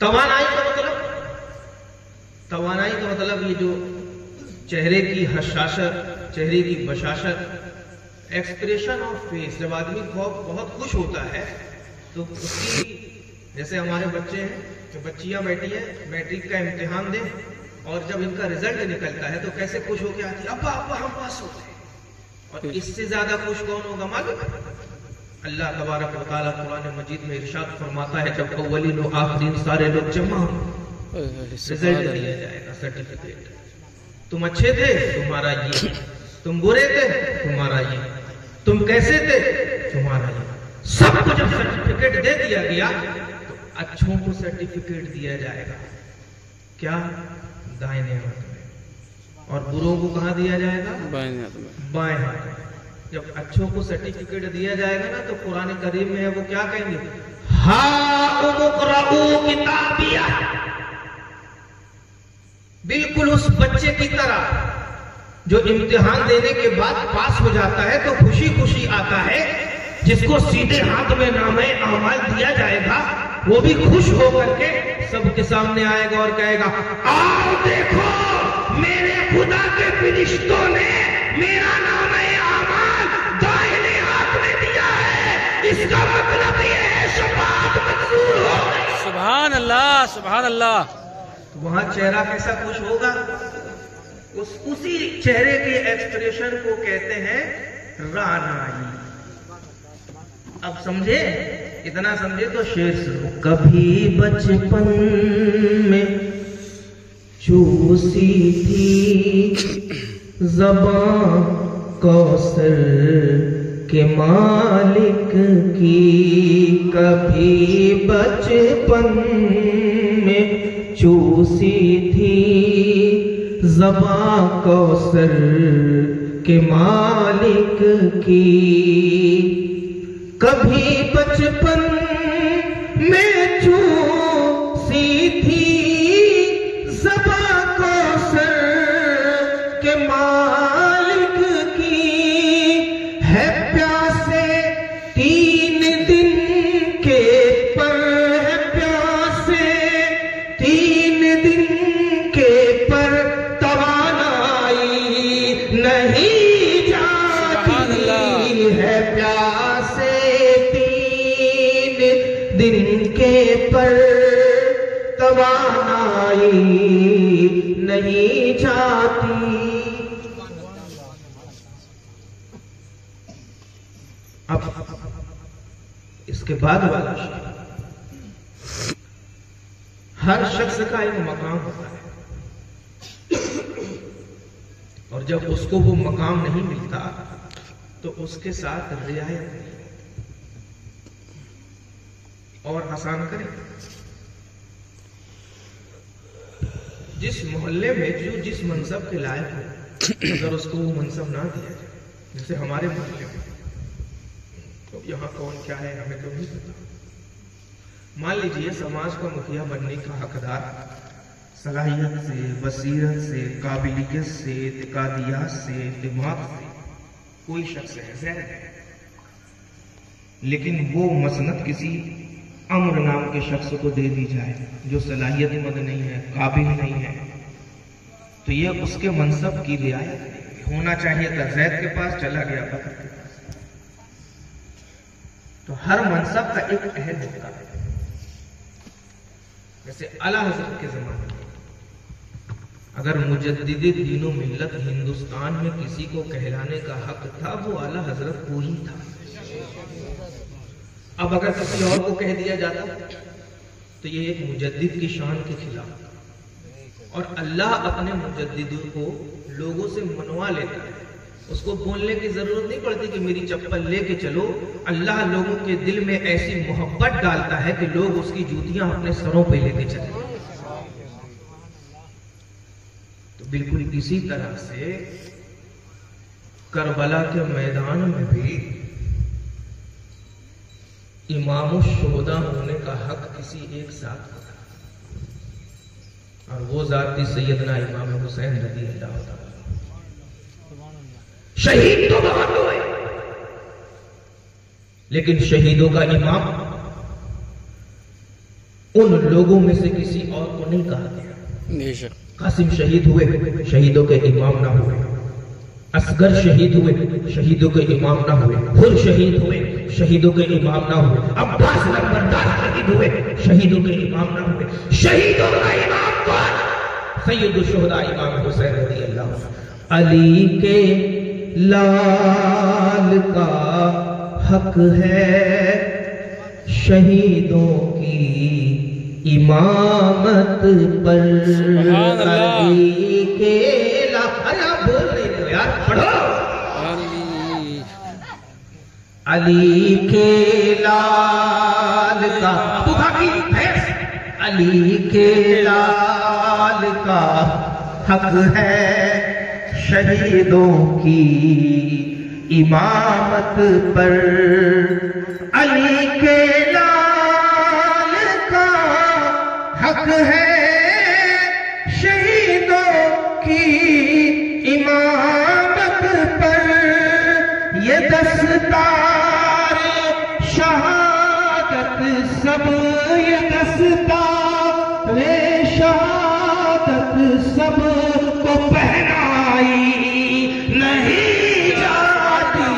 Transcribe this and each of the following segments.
توانائی کا مطلب یہ جو چہرے کی حشاشت، چہرے کی بشاشت، ایکسپریشن آف فیس. جب آدمی بہت خوش ہوتا ہے تو اس کی، جیسے ہمارے بچے ہیں کہ بچیاں بیٹھی ہیں میٹرک کا امتحان دیں اور جب ان کا رزلٹ نکلتا ہے تو کیسے خوش ہو کے آتی ہے، ابا ابا ہم پاس ہو گئے. اور اس سے زیادہ خوش کون ہوگا معلوم ہے؟ اللہ تبارک و تعالیٰ قرآن مجید میں ارشاد فرماتا ہے جب اولین و آخرین سارے لوگ جمع ہوں، رزلٹ دیا جائے گا، سرٹیفکیٹ. تم اچھے تھے تمہارا یہ، تم برے تھے تمہارا یہ، تم کیسے تھے تمہارا یہ. سب کو جب سرٹیفکیٹ دے دیا گیا تو اچھوں کو سرٹیفکیٹ دیا جائے گا کیا؟ دائیں ہاتھ میں. اور بروں کو کہاں دیا جائے گا؟ بائیں ہاتھ میں. جب اچھوں کو سرٹیفکیٹ دیا جائے گا نا تو قرآن کریم میں ہے وہ کیا کہیں گے؟ ہاؤم اقرؤوا کتابیہ. بالکل اس بچے کی طرح جو امتحان دینے کے بعد پاس ہو جاتا ہے تو خوشی خوشی آتا ہے، جس کو سیدھے ہاتھ میں نامہ اعمال دیا جائے گا وہ بھی خوش ہو کر کے سب کے سامنے آئے گا اور کہے گا آؤ دیکھو میرے خدا کے فرشتوں نے میرا نامہ اعمال دائیں ہاتھ میں دیا ہے، اس کا مطلب یہ ہے شفاعت منظور ہو گئی. سبحان اللہ سبحان اللہ. وہاں چہرہ کیسا خوش ہوگا؟ اسی چہرے کے ایکسپریشن کو کہتے ہیں رعنائی. اب سمجھے؟ اتنا سمجھے تو شعر سنو. کبھی بچپن میں چوسی تھی زبان کوثر کے مالک کی، کبھی بچپن میں چوسی تھی زبان کوثر کے مالک کی، کبھی بچپن میں چوسی تھی زبان کوثر کے مالک کی، ہے پیاسے 3 دن کے پر، ہے پیاسے 3 دن کے پر توانائی نہیں جاتی، ہے پیاسے 3 دن کے پر توانائی نہیں جاتی. اب اس کے بعد والا شعر، ہر شخص کا ایک مقام ہوتا ہے اور جب اس کو وہ مقام نہیں ملتا تو اس کے ساتھ رعایت نہیں اور آسان کریں. جس محلے میں جو جس منصب کے لائق ہو اگر اس کو وہ منصب نہ دیا جائے، جیسے ہمارے محلے میں تو یہاں کون کیا ہے ہمیں تو نہیں پتا. مان لیجئے سماج کا مکھیا بننے کا حقدار صلاحیت سے، بصیرت سے، قابلیت سے، اعتقادیات سے، دماغ سے کوئی شخص ہے زید ہے، لیکن وہ مسند کسی امر نام کے شخص کو دے دی جائے جو صلاحیت مند نہیں ہے، قابل نہیں ہے، تو یہ اس کے منصب کی رعایت ہونا چاہیے تھا. زید کے پاس چلا گیا بکر کے پاس. تو ہر منصب کا ایک عہد ہوتا ہے. جیسے اعلیٰ حضرت کے زمانے میں اگر مجدد دین و ملت ہندوستان میں کسی کو کہلانے کا حق تھا وہ اعلیٰ حضرت کو ہی تھا. اب اگر کسی اور کو کہہ دیا جاتا تو یہ ایک مجدد کی شان کے خلاف. اور اللہ اپنے مجدد کو لوگوں سے منوا لیتا ہے، اس کو بولنے کی ضرورت نہیں پڑتی کہ میری چپل لے کے چلو. اللہ لوگوں کے دل میں ایسی محبت ڈالتا ہے کہ لوگ اس کی جوتیاں اپنے سروں پہ لے کے چلیں. تو بالکل اسی طرح سے کربلا کے میدان میں بھی امام الشہداء ہونے کا حق کسی ایک ساتھ ہوتا ہے اور وہ ذاتی سیدنا امام حسین رضی اللہ تعالیٰ. شہید تو بہت ہوئے لیکن شہیدوں کا امام ان لوگوں میں سے کسی اور کو نہیں کہا گیا۔ بے شک قاسم شہید ہوئے، شہیدوں کے امام نہ ہوئے۔ اصغر شہید ہوئے، شہیدوں کے امام نہ ہوئے۔ حر شہید ہوئے، شہیدوں کے امام نہ ہوئے۔ عباس نمبردار شہید ہوئے، شہیدوں کے امام نہ ہوئے۔ شہیدوں کا امام کون؟ سید الشہداء امام حسین رضی اللہ عنہ۔ علی کے لال کا حق ہے شہیدوں کی امامت پر۔ سبحان اللہ۔ علی کے لال، ارے آپ بول رہے ہو یار، پڑھو۔ علی کے لال کا، ابو بکر بھینس، علی کے لال کا حق ہے شہیدوں کی امامت پر۔ علی کے لال کا حق ہے شہیدوں کی امامت پر۔ یہ دستار شہادت سب، یہ دستار شہادت سب کو پہنائی نہیں جاتی۔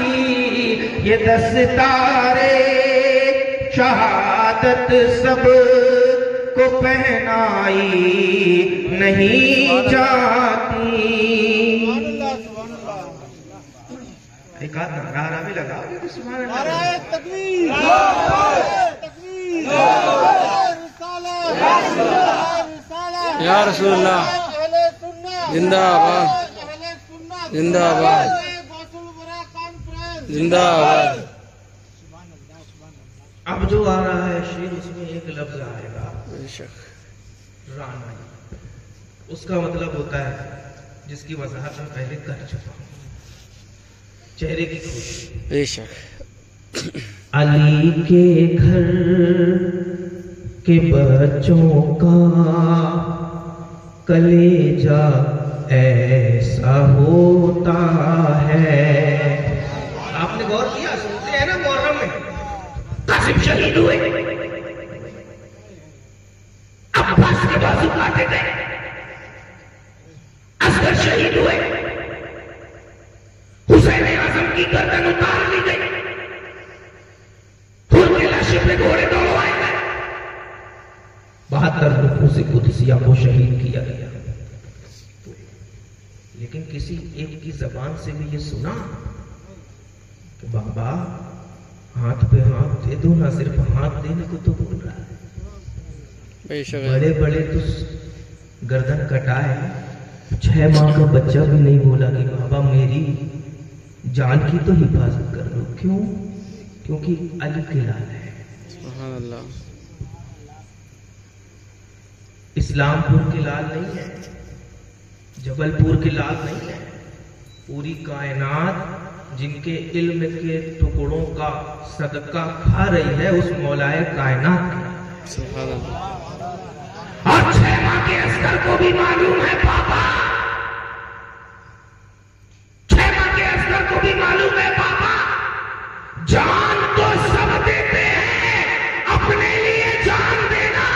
یہ دستار شہادت سب کو پہنائی نہیں جاتی۔ ایک آدھ نعرہ بھی لگا گے سبحان اللہ۔ یا رسول اللہ، زندہ آباد، زندہ آباد، زندہ آباد۔ اب جو آ رہا ہے شعر، اس میں ایک لفظ آئے گا بے شک رانا، اس کا مطلب ہوتا ہے جس کی وضاحت میں پہلے کر چکا ہوں، چہرے کی خوشی۔ بے شک علی کے گھر کے بچوں کا کلیجہ ایسا ہوتا ہے۔ آپ نے غور کیا، سنتے ہیں نا محرم میں قاسم شہید ہوئے، عباس کے بازو کاٹے گئے، اصغر شہید ہوئے، حسین اعظم کی گردن اتار لی گئی، حر کے لاشے پہ گھوڑے دوڑوائے گئے، 72 نفوس قدسیہ کو شہید کیا گیا۔ لیکن کسی ایک کی زبان سے بھی یہ سنا کہ بابا ہاتھ پہ ہاتھ دے دو، نہ صرف ہاتھ دینے کو تو بول رہا ہے، بے شک بڑے بڑے تو گردن کٹائے، 6 ماہ کا بچہ بھی نہیں بولا کہ بابا میری جان کی تو حفاظت کر لو۔ کیوں؟ کیونکہ علی کے لال ہے۔ سبحان اللہ۔ اسلام پور کے لال نہیں ہے، جبل پور کے لال نہیں ہے، پوری کائنات جن کے علم کے ٹکڑوں کا صدقہ کھا رہی ہے اس مولائے کائنات کی۔ سبحان اللہ۔ اور 6 ماہ کے اصغر کو بھی معلوم ہے پاپا، 6 ماہ کے اصغر کو بھی معلوم ہے پاپا، جان تو سب دیتے ہیں، اپنے لیے جان دینا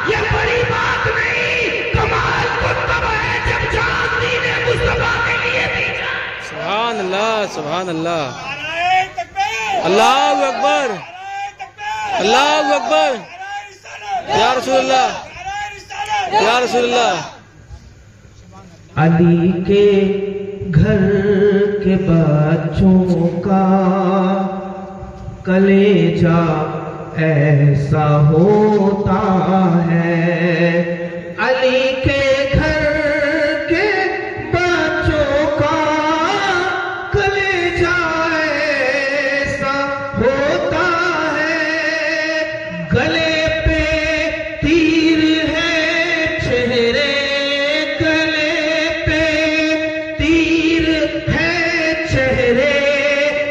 یہ بڑی بات نہیں، کمال تو تب ہے جب جان دین مصطفیٰ کے لیے دی جائے۔ سبحان اللہ، سبحان اللہ۔ اللہ اکبر، اللہ اکبر، یا رسول اللہ، یا رسول اللہ۔ علی کے گھر کے بچوں کا کلیجہ ایسا ہوتا ہے۔ علی کے گھر کے بچوں کا کلیجہ ایسا ہوتا ہے، گلے پہ تیر ہے چہرے، گلے پہ تیر ہے چہرے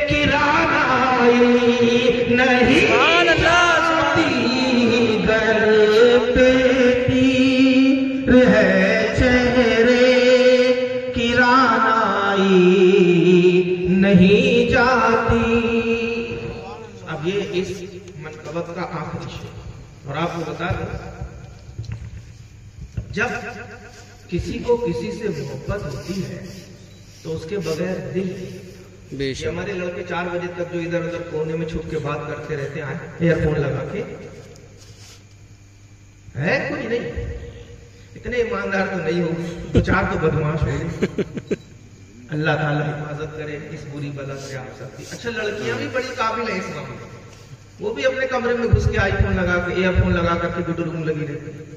کی رانائی نہیں جاتی، گل پہ تیر ہے چہرے کی رانائی نہیں جاتی۔ اب یہ اس منقبت کا آخری شعر، اور آپ کو بتا دیں جب کسی کو کسی سے محبت ہوتی ہے تو اس کے بغیر دل بے یہ شک ہمارے لڑکے 4 بجے تک جو ادھر ادھر کونے میں چھپ کے بات کرتے رہتے ہیں ایئر فون لگا کے ہے کوئی نہیں اتنے ایماندار تو نہیں ہو 2-4 تو بدماش ہو اللہ تعالیٰ حفاظت کرے اس بری بلا سے آپ سب کی. اچھا لڑکیاں بھی بڑی قابل ہیں اس معاملے میں. وہ بھی اپنے کمرے میں گھس کے آئی فون لگا کے ایئر فون لگا کر کے گڈ روم لگی رہتی ہے.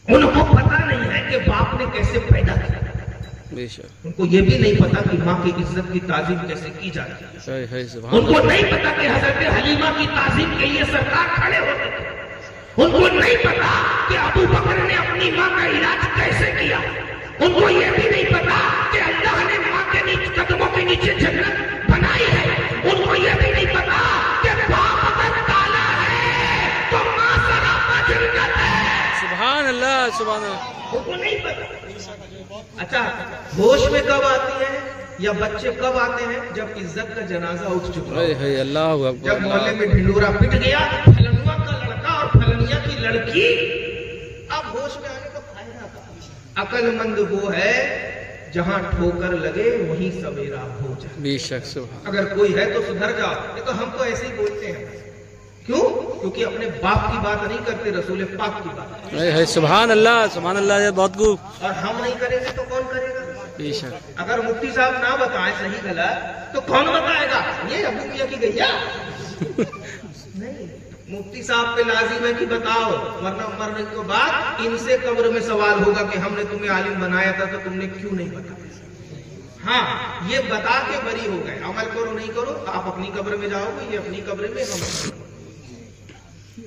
ان کو پتا نہیں ہے کہ باپ نے کیسے پیدا کیا. بے شک ان کو یہ بھی نہیں پتا کہ ماں کی عزت کی تعظیم کیسے کی جاتی ہے. ہے سبحان ان کو نہیں پتا کہ حضرت حلیمہ کی تعظیم کے لیے سرکار کھڑے ہوتے تھے. ان کو نہیں پتا کہ ابو بکر نے اپنی ماں کا علاج کیسے کیا. ان کو یہ بھی نہیں پتا کہ اللہ نے ماں کے قدموں کے نیچے جنت بنائی ہے. ان کو یہ بھی نہیں پتا کہ باپ اگر کالا ہے تو ماں سراپا جنت ہے. سبحان اللہ سبحان اللہ. ان کو نہیں پتا. اچھا ہوش میں کب آتی ہے یا بچے کب آتے ہیں؟ جب عزت کا جنازہ اٹھ چکا ہے اللہ اکبر. جب محلے میں ڈھنڈورا پٹ گیا فلنوا کا لڑکا اور فلنیا کی لڑکی. اب ہوش میں آنے کا فائدہ تھا. عقل مند وہ ہے جہاں ٹھوکر لگے وہیں سویرا ہو جائے. بے شک سبحان. اگر کوئی ہے تو سدھر جاؤ. یہ تو ہم تو ایسے ہی بولتے ہیں. کیوں؟ کیونکہ اپنے باپ کی بات نہیں کرتے رسول پاک کی بات. ہے سبحان اللہ سبحان اللہ. یہ بہت خوب. اور ہم نہیں کریں گے تو کون کرے گا؟ بے شک. اگر مفتی صاحب نہ بتائیں صحیح غلط تو کون بتائے گا؟ یہ ابو میاں کی گیا نہیں. مفتی صاحب پہ لازم ہے کہ بتاؤ ورنہ مرنے کے بعد ان سے قبر میں سوال ہوگا کہ ہم نے تمہیں عالم بنایا تھا تو تم نے کیوں نہیں بتایا. ہاں یہ بتا کے بری ہو گئے. عمل کرو نہیں کرو آپ اپنی قبر میں جاؤ گے یہ اپنی قبر میں ہم.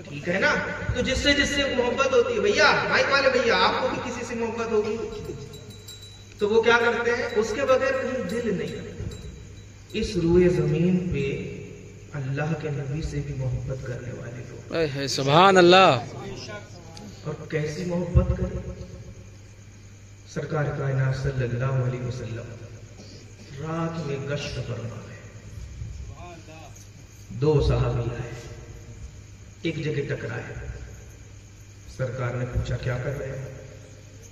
ٹھیک ہے نا. تو جس سے محبت ہوتی ہے بھیا مائک والے بھیا آپ کو بھی کسی سے محبت ہوگی تو وہ کیا کرتے ہیں اس کے بغیر کہیں دل نہیں. اس روئے زمین پہ اللہ کے نبی سے بھی محبت کرنے والے لوگ ہے سبحان اللہ. اور کیسی محبت کریں. سرکار کائنات صلی اللہ علیہ وسلم رات میں گشت فرما ہے. 2 صحابی آئے ایک جگہ ٹکرائے. سرکار نے پوچھا کیا کر رہے ہیں؟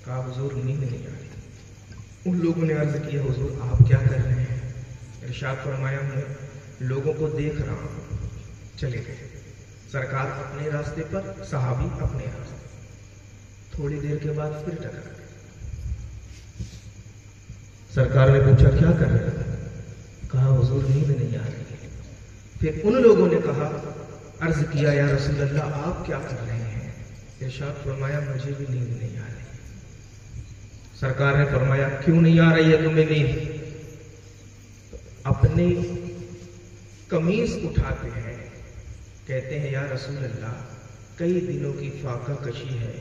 کہا حضور نیند نہیں آ رہی. ان لوگوں نے عرض کیا حضور آپ کیا کر رہے ہیں؟ ارشاد فرمایا میں لوگوں کو دیکھ رہا ہوں. چلے گئے. سرکار اپنے راستے پر صحابی اپنے راستے. تھوڑی دیر کے بعد پھر ٹکرا گئے. سرکار نے پوچھا کیا کر رہے ہیں؟ کہا حضور نیند نہیں آ رہی ہے. پھر ان لوگوں نے کہا عرض کیا یا رسول اللہ آپ کیا کر رہے ہیں؟ ارشاد فرمایا مجھے بھی نیند نہیں آ رہی. سرکار نے فرمایا کیوں نہیں آ رہی ہے تمہیں نیند؟ اپنی قمیض اٹھاتے ہیں کہتے ہیں یا رسول اللہ کئی دنوں کی فاقہ کشی ہے.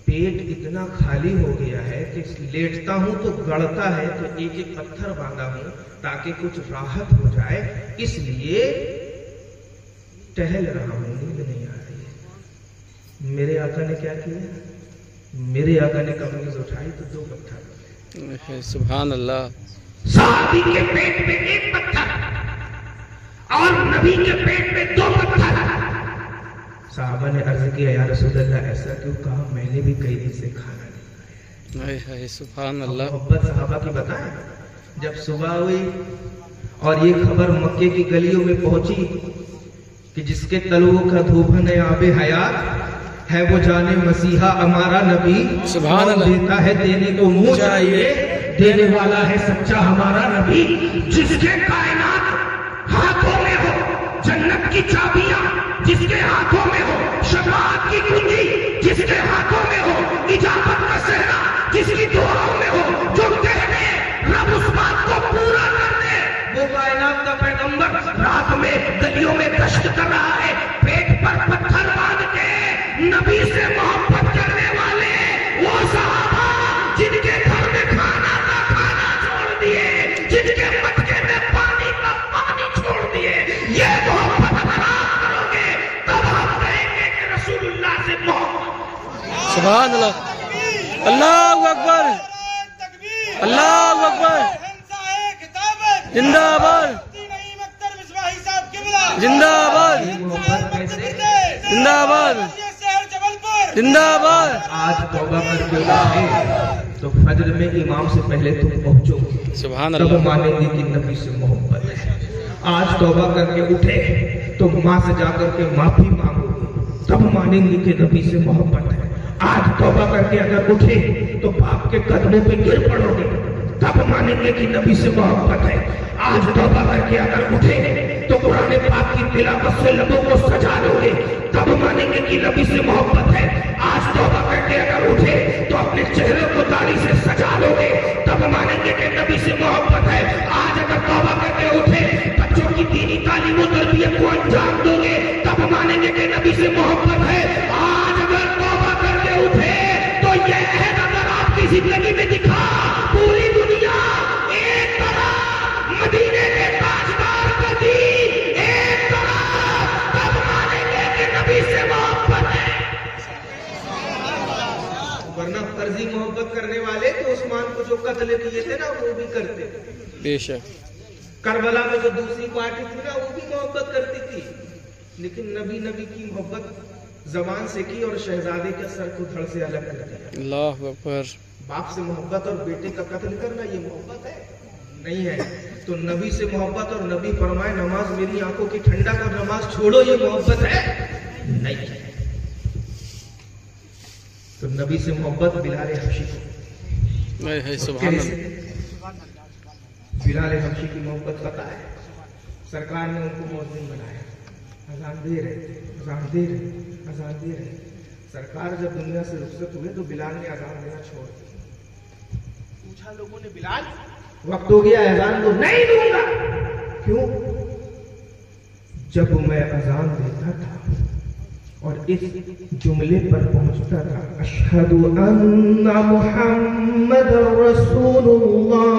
پیٹ اتنا خالی ہو گیا ہے کہ لیٹتا ہوں تو گڑتا ہے تو ایک ایک پتھر باندھا ہوں تاکہ کچھ راحت ہو جائے اس لیے ٹہل رہا ہوں نیند نہیں آ رہی ہے. میرے آقا نے کیا کیا؟ میرے آقا نے قمیض اٹھائی تو 2 پتھر. سبحان اللہ. صحابی کے پیٹ میں 1 پتھر اور نبی کے پیٹ میں 2 پتھر. صحابہ نے عرض کیا یا رسول اللہ ایسا کیوں؟ کہا میں نے بھی کئی دن سے کھانا نہیں کھایا. سبحان اللہ. محبت صحابہ کی بتائیں. جب صبح ہوئی اور یہ خبر مکے کی گلیوں میں پہنچی کہ جس کے تلووں کا دھوبن آب حیات ہے وہ جانے مسیحا ہمارا نبی. سبحان اللہ. دیتا ہے دینے کو منہ چاہیے دینے والا ہے سچا ہمارا نبی. جس کے کائنات ہاتھوں میں ہو جنت کی چابیاں جس کے ہاتھوں میں ہو شفاعت کی کنجی جس کے ہاتھوں میں ہو اجابت کا صحرا جس کی دعاؤں میں ہو جو کہہ دے رب اس بات کو پورا کر دے. وہ کائنات کا پیغمبر رات میں گلیوں میں گشت کر رہا ہے پیٹ پر پتھر باندھ کے. نبی سے محبت کرنے والے وہ صحابہ جن کے گھر میں کھانا کا کھانا چھوڑ دیے جن کے مٹکے میں پانی کا پانی چھوڑ دیے. یہ محبت اگر آپ کرو گے تب ہم کہیں گے کہ رسول اللہ سے محبت. سبحان اللہ. اللہ اکبر اللہ اکبر. زندہ آباد زندہ آباد زندہ آباد. زندہ باد آج توبہ کر کے اٹھے تو فجر میں امام سے پہلے تم پہنچو گے، سبحان تب اللہ مانیں گے کہ نبی سے محبت ہے۔ آج توبہ کر کے اٹھے تو ماں سے جا کر کے معافی مانگو گے، تب مانیں گے کہ نبی سے محبت ہے۔ آج توبہ کر کے اگر اٹھے تو باپ کے قدموں پہ گر پڑو گے، تب مانیں گے کہ نبی سے محبت ہے۔ آج توبہ کر کے اگر اٹھے تو قرآن پاک کی تلاوت سے لبوں کو سجا لو گے، تب مانیں گے کہ نبی سے محبت ہے۔ آج توبہ کر کے اگر اٹھے تو اپنے چہرے کو داڑھی سے سجا لو گے، تب مانیں گے کہ نبی سے محبت ہے۔ آج اگر توبہ کر کے اٹھے بچوں کی دینی تعلیم و تربیت کو انجام دو گے، تب مانیں گے کہ نبی سے محبت ہے۔ آج اگر توبہ کر کے اٹھے تو یہ عہد اگر آپ کی زندگی میں دکھا، پوری دنیا ایک طرح مدینے کے تاجدار کو دی، ایک طرح، تب مانیں گے کہ نبی سے محبت ہے۔ ورنہ فرضی محبت کرنے والے تو عثمان کو جو قتل کیے تھے نا وہ بھی کرتے، بے شک کربلا میں جو دوسری پارٹی تھی نا وہ بھی محبت کرتی تھی، لیکن نبی کی محبت زبان سے کی اور شہزادے کے سر کو دھڑ سے الگ کر دیا۔ اللہ اکبر باپ سے محبت اور بیٹے کا قتل کرنا یہ محبت ہے؟ نہیں ہے۔ تو نبی سے محبت اور نبی فرمائے نماز میری آنکھوں کی ٹھنڈک اور نماز چھوڑو، یہ محبت ہے؟ نہیں ہے۔ تو نبی سے محبت بلال حبشی کو سبحان اللہ بلال حبشی کی محبت پتہ ہے، سرکار نے ان کو مؤذن بنایا، اذان دے رہے سرکار جب دنیا سے رخصت ہوئے تو بلال نے اذان دینا چھوڑ دیا۔ پوچھا لوگوں نے بلال وقت ہو گیا اذان دو، نہیں دوں گا۔ کیوں؟ جب میں اذان دیتا تھا اور اس جملے پر پہنچتا تھا اشہد ان محمد رسول اللہ،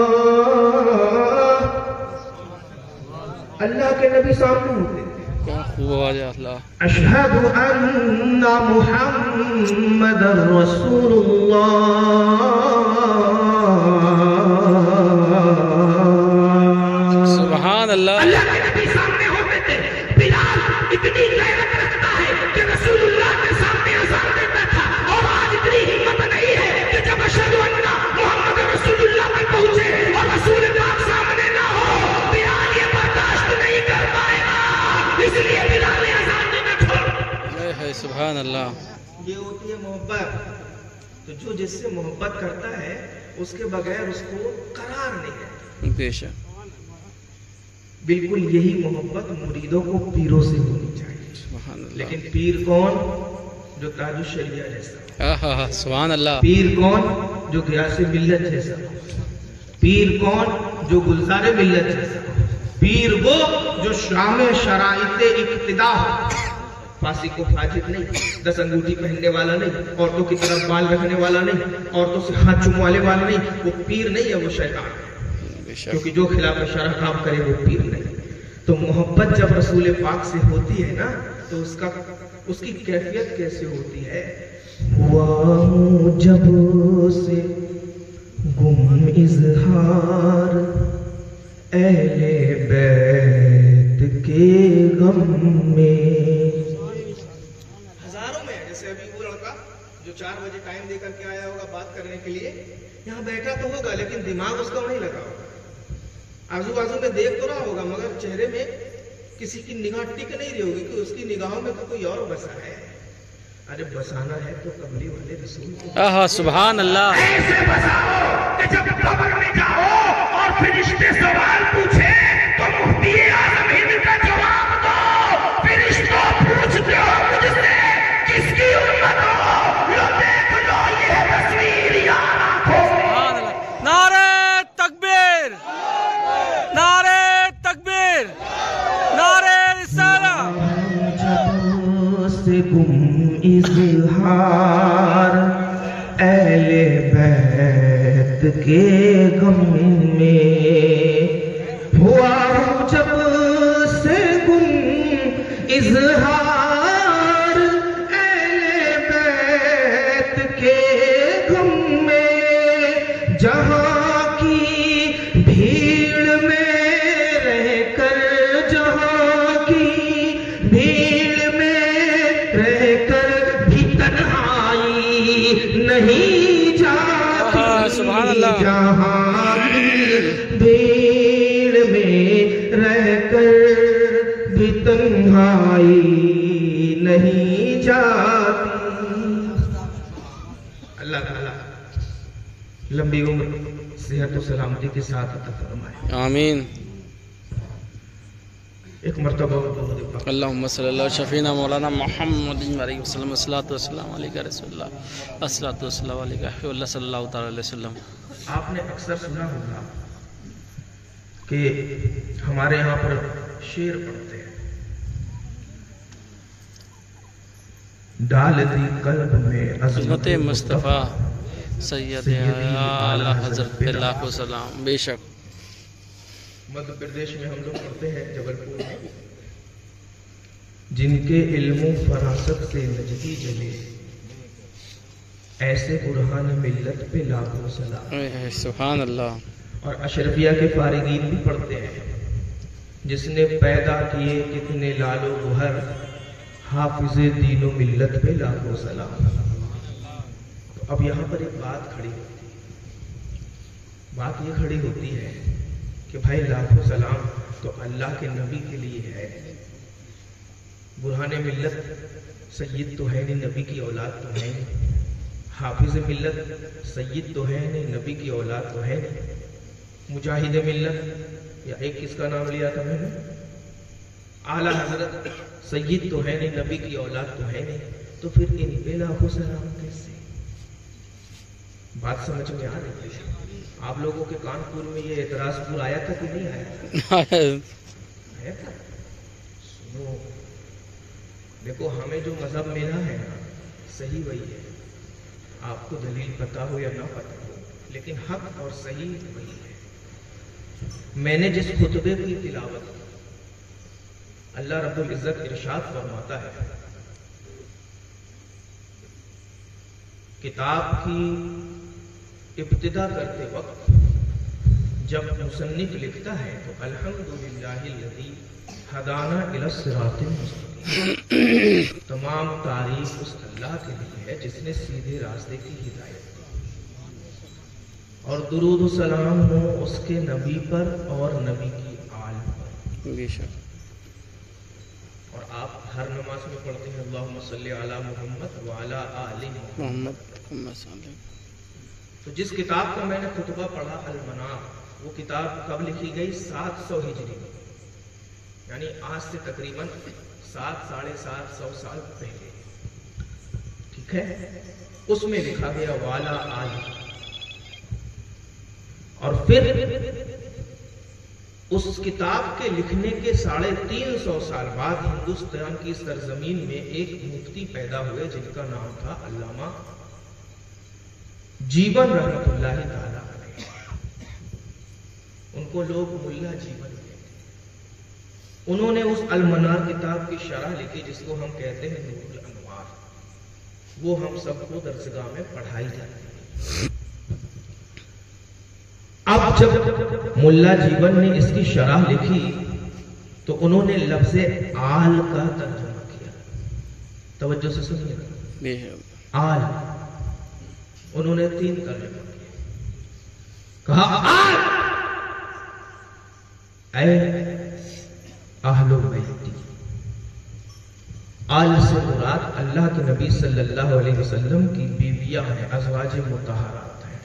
اللہ کے نبی سامنے ہوتے تھے، کیا خوب آواز ہے اللہ، اشہد ان محمد رسول اللہ، سبحان اللہ، اللہ کے نبی سامنے ہوتے تھے۔ بلال اتنی غیرت رکھتا ہے کہ رسول اللہ کے سامنے اذان دیتا تھا، اور آج اتنی ہمت نہیں ہے کہ جب اشہد ان محمد رسول اللہ میں پہنچے اور رسول پاک سامنے نہ ہو، بلال یہ برداشت نہیں کر پائے گا، اس لیے بلال نے اذان دینا چھوڑ۔ سبحان اللہ، یہ ہوتی ہے محبت۔ تو جو جس سے محبت کرتا ہے اس کے بغیر اس کو قرار نہیں ہے۔ بے شک بالکل یہی محبت مریدوں کو پیروں سے ہونی چاہیے، سبحان اللہ، لیکن پیر کون؟ جو تاج الشریعہ جیسا، سبحان اللہ، پیر کون؟ جو غیاث ملت جیسا، پیر کون؟ جو گلزار ملت جیسا، پیر وہ جو شامل شرائط اقتدا ہو، فاسق کو فاجر نہیں، 10 انگوٹھی پہننے والا نہیں، عورتوں کی طرف بال رکھنے والا نہیں، عورتوں سے ہاتھ چموانے والا نہیں، وہ پیر نہیں ہے، وہ شیطان ہے، کیونکہ جو خلاف شرع کام کرے وہ پیر نہیں۔ تو محبت جب رسول پاک سے ہوتی ہے نا تو اس کی کیفیت کیسے ہوتی ہے؟ ہوا جب سے گم اظہار اہل بیت کے غم میں، ہزاروں میں، جیسے ابھی وہ لڑکا جو 4 بجے ٹائم دے کر کے آیا ہوگا بات کرنے کے لیے، یہاں بیٹھا تو ہوگا لیکن دماغ اس کا نہیں لگا ہوگا، آزو بازو میں دیکھ تو رہا ہوگا مگر چہرے میں کسی کی نگاہ ٹک نہیں رہی ہوگی کہ اس کی نگاہوں میں تو کوئی اور بسا ہے۔ ارے بسانا ہے تو قبلی والے رسول کو سبحان اللہ، ایسے بساؤ کہ جب قبر میں جاؤ اور فرشتے سوال پوچھے تو مفتی اعظم ہند کا جواب دو۔ فرشتوں پوچھتے ہو مجھ سے کس کی امت ہو، لو دیکھ لو یہ تصویر یار آنکھوں میں۔ نعرہ تکبیر، نعرہ تکبیر، نعرہ رسالہ، جب سے گم اظہار اہل بیت کے غم میں، ہوا جب سے گم اظہار اہل بیت کے غم میں، جہاں کی بھیڑ میں رہ کر، جہاں کی بھیڑ میں رہ کر بھی تنہا نہیں جاتی سبحان اللہ جہاں بھیڑ میں رہ کر بھی تنہائی نہیں جاتی. اللہ تعالیٰ لمبی عمر صحت و سلامتی کے ساتھ عطا فرمائے. آمین. ایک مرتبہ درود اللہم صلی اللہ شفینا مولانا محمد علیہ وسلم الصلاۃ والسلام علیہ رسول اللہ الصلاۃ والسلام علیہ حبیب اللہ صلی اللہ تعالی علیہ وسلم. آپ نے اکثر سنا ہوگا کہ ہمارے یہاں پر شعر پڑھتے ہیں. ڈال دی قلب میں عظمت مصطفیٰ سید اعلی حضرت پہ لاکھوں سلام. بے شک مدھیہ پردیش میں ہم لوگ پڑھتے ہیں جبل پور میں. جن کے علم و فراست سے نجدی جلے ایسے برہان ملت پہ لاکھوں سلام. سبحان اللہ. اور اشرفیہ کے فارغین بھی پڑھتے ہیں. جس نے پیدا کیے کتنے لال و گوہر حافظ دین و ملت پہ لاکھوں سلام. تو اب یہاں پر ایک بات کھڑی ہوتی ہے. بات یہ کھڑی ہوتی ہے کہ بھائی لاکھوں سلام تو اللہ کے نبی کے لیے ہے. برہان ملت سید تو ہے نہیں, نبی کی اولاد تو ہے نہیں. حافظ ملت سید تو ہے نہیں, نبی کی اولاد تو ہے نہیں. مجاہد ملت یا ایک کس کا نام لیا تھا میں نے, اعلیٰ حضرت سید تو ہے نہیں, نبی کی اولاد تو ہے نہیں. تو پھر ان پہ لاکھوں سلام کیسے؟ بات سمجھ میں آ رہی ہے؟ آپ لوگوں کے کانپور میں یہ اعتراض پور آیا تھا کہ نہیں آیا تھا؟ سنو, دیکھو ہمیں جو مذہب ملا ہے نا صحیح وہی ہے. آپ کو دلیل پتا ہو یا نہ پتا ہو, لیکن حق اور صحیح وہی ہے. میں نے جس خطبے کی تلاوت کی, اللہ رب العزت ارشاد فرماتا ہے کتاب کی ابتدا کرتے وقت جب مصنف لکھتا ہے تو الحمدللہ الذی ہدانا الی الصراط المستقیم, تمام تعریف اس اللہ کے لیے ہے جس نے سیدھے راستے کی ہدایت دی. اور درود و سلام ہو اس کے نبی پر اور نبی کی آل پر. بے شک. اور آپ ہر نماز میں پڑھتے ہیں اللہم صلی علی محمد وعلی آل محمد. تو جس کتاب کا میں نے خطبہ پڑھا المنار, وہ کتاب کب لکھی گئی؟ 700 ہجری میں, یعنی آج سے تقریباً 700-750 سال پہلے. ٹھیک ہے, اس میں لکھا گیا والا آل. اور پھر اس کتاب کے لکھنے کے 350 سال بعد ہندوستان کی سرزمین میں ایک مفتی پیدا ہوئے جن کا نام تھا علامہ جیون رحمت اللہ تعالیٰ علیہ. ان کو لوگ ملا جیون کہتے ہیں. انہوں نے اس المنار کتاب کی شرح لکھی جس کو ہم کہتے ہیں نور الانوار. وہ ہم سب کو درسگاہ میں پڑھائی جاتی ہے. اب جب ملا جیون نے اس کی شرح لکھی تو انہوں نے لفظ آل کا ترجمہ کیا. توجہ سے سنیے, آل انہوں نے 3 ترجمہ کیا. کہا آل اے اہل بیتی. آل سے مراد اللہ کے نبی صلی اللہ علیہ وسلم کی بیویاں ہیں, ازواج مطہرات ہیں.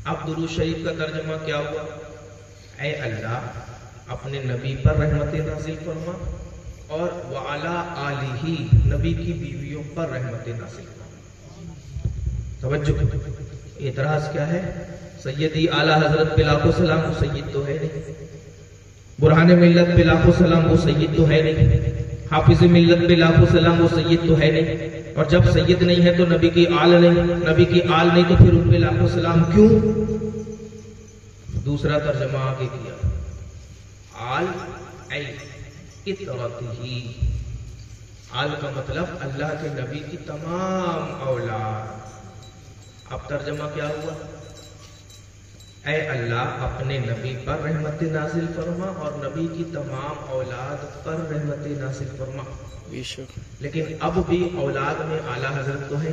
اب درود شریف کا ترجمہ کیا ہوا؟ اے اللہ اپنے نبی پر رحمت نازل فرما اور وعلی آلہ, نبی کی بیویوں پر رحمت نازل فرما. توجہ, اعتراض کیا ہے؟ سیدی اعلیٰ حضرت پہ لاکھوں سلام, وہ سید تو ہے نہیں. برہان ملت پہ لاکھوں سلام, وہ سید تو ہے نہیں. حافظ ملت پہ لاکھوں سلام, وہ سید تو ہے نہیں. اور جب سید نہیں ہے تو نبی کی آل نہیں, نبی کی آل نہیں تو پھر ان پہ لاکھوں سلام کیوں؟ دوسرا ترجمہ آگے کیا, آل ای اطرتہ. آل کا مطلب اللہ کے نبی کی تمام اولاد. اب ترجمہ کیا ہوا؟ اے اللہ اپنے نبی پر رحمت نازل فرما اور نبی کی تمام اولاد پر رحمت نازل فرما. لیکن اب بھی اولاد میں اعلیٰ حضرت تو ہے.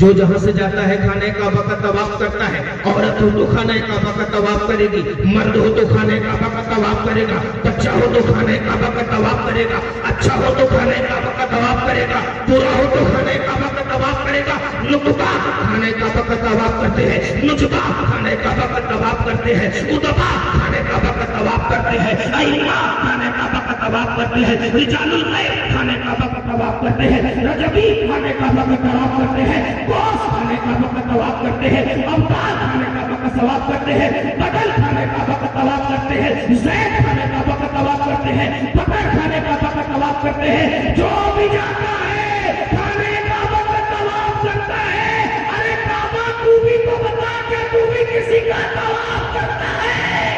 جو جہاں سے جاتا ہے خانہ کعبہ کا طواف کرتا ہے. عورت ہو تو خانہ کعبہ کا طواف کرے گی, مرد ہو تو خانہ کعبہ کا طواف کرے گا, بچہ ہو تو خانہ کعبہ کا طواف کرے گا, اچھا ہو تو خانہ کعبہ کا طواف کرے گا, برا ہو تو خانہ کعبہ کا طواف کرے گا. نقبہ خانہ کعبہ کا طواف کرتے ہیں, نجبہ خانہ کعبہ کا طواف کرتے ہیں, ادبا خانہ کعبہ کا طواف کرتے ہیں, ائمہ خانہ کعبہ کا طواف کرتے ہیں, رجال الغیب خانہ کعبہ کا طواف کرتے ہیں, رجبی خانہ کعبہ کا طواف کرتے ہیں, غوث خانہ کعبہ کا طواف کرتے ہیں, ابدال خانہ کعبہ کا طواف کرتے ہیں, بدل خانہ کعبہ کا طواف کرتے ہیں, زید خانہ کعبہ کا طواف کرتے ہیں, بکر خانہ کعبہ کا طواف کرتے ہیں. جو بھی جاتا ہے خانہ کعبہ کا طواف کرتا ہے. ارے کعبہ تو بھی تو بتا کہ تو بھی کسی کا طواف کرتا ہے.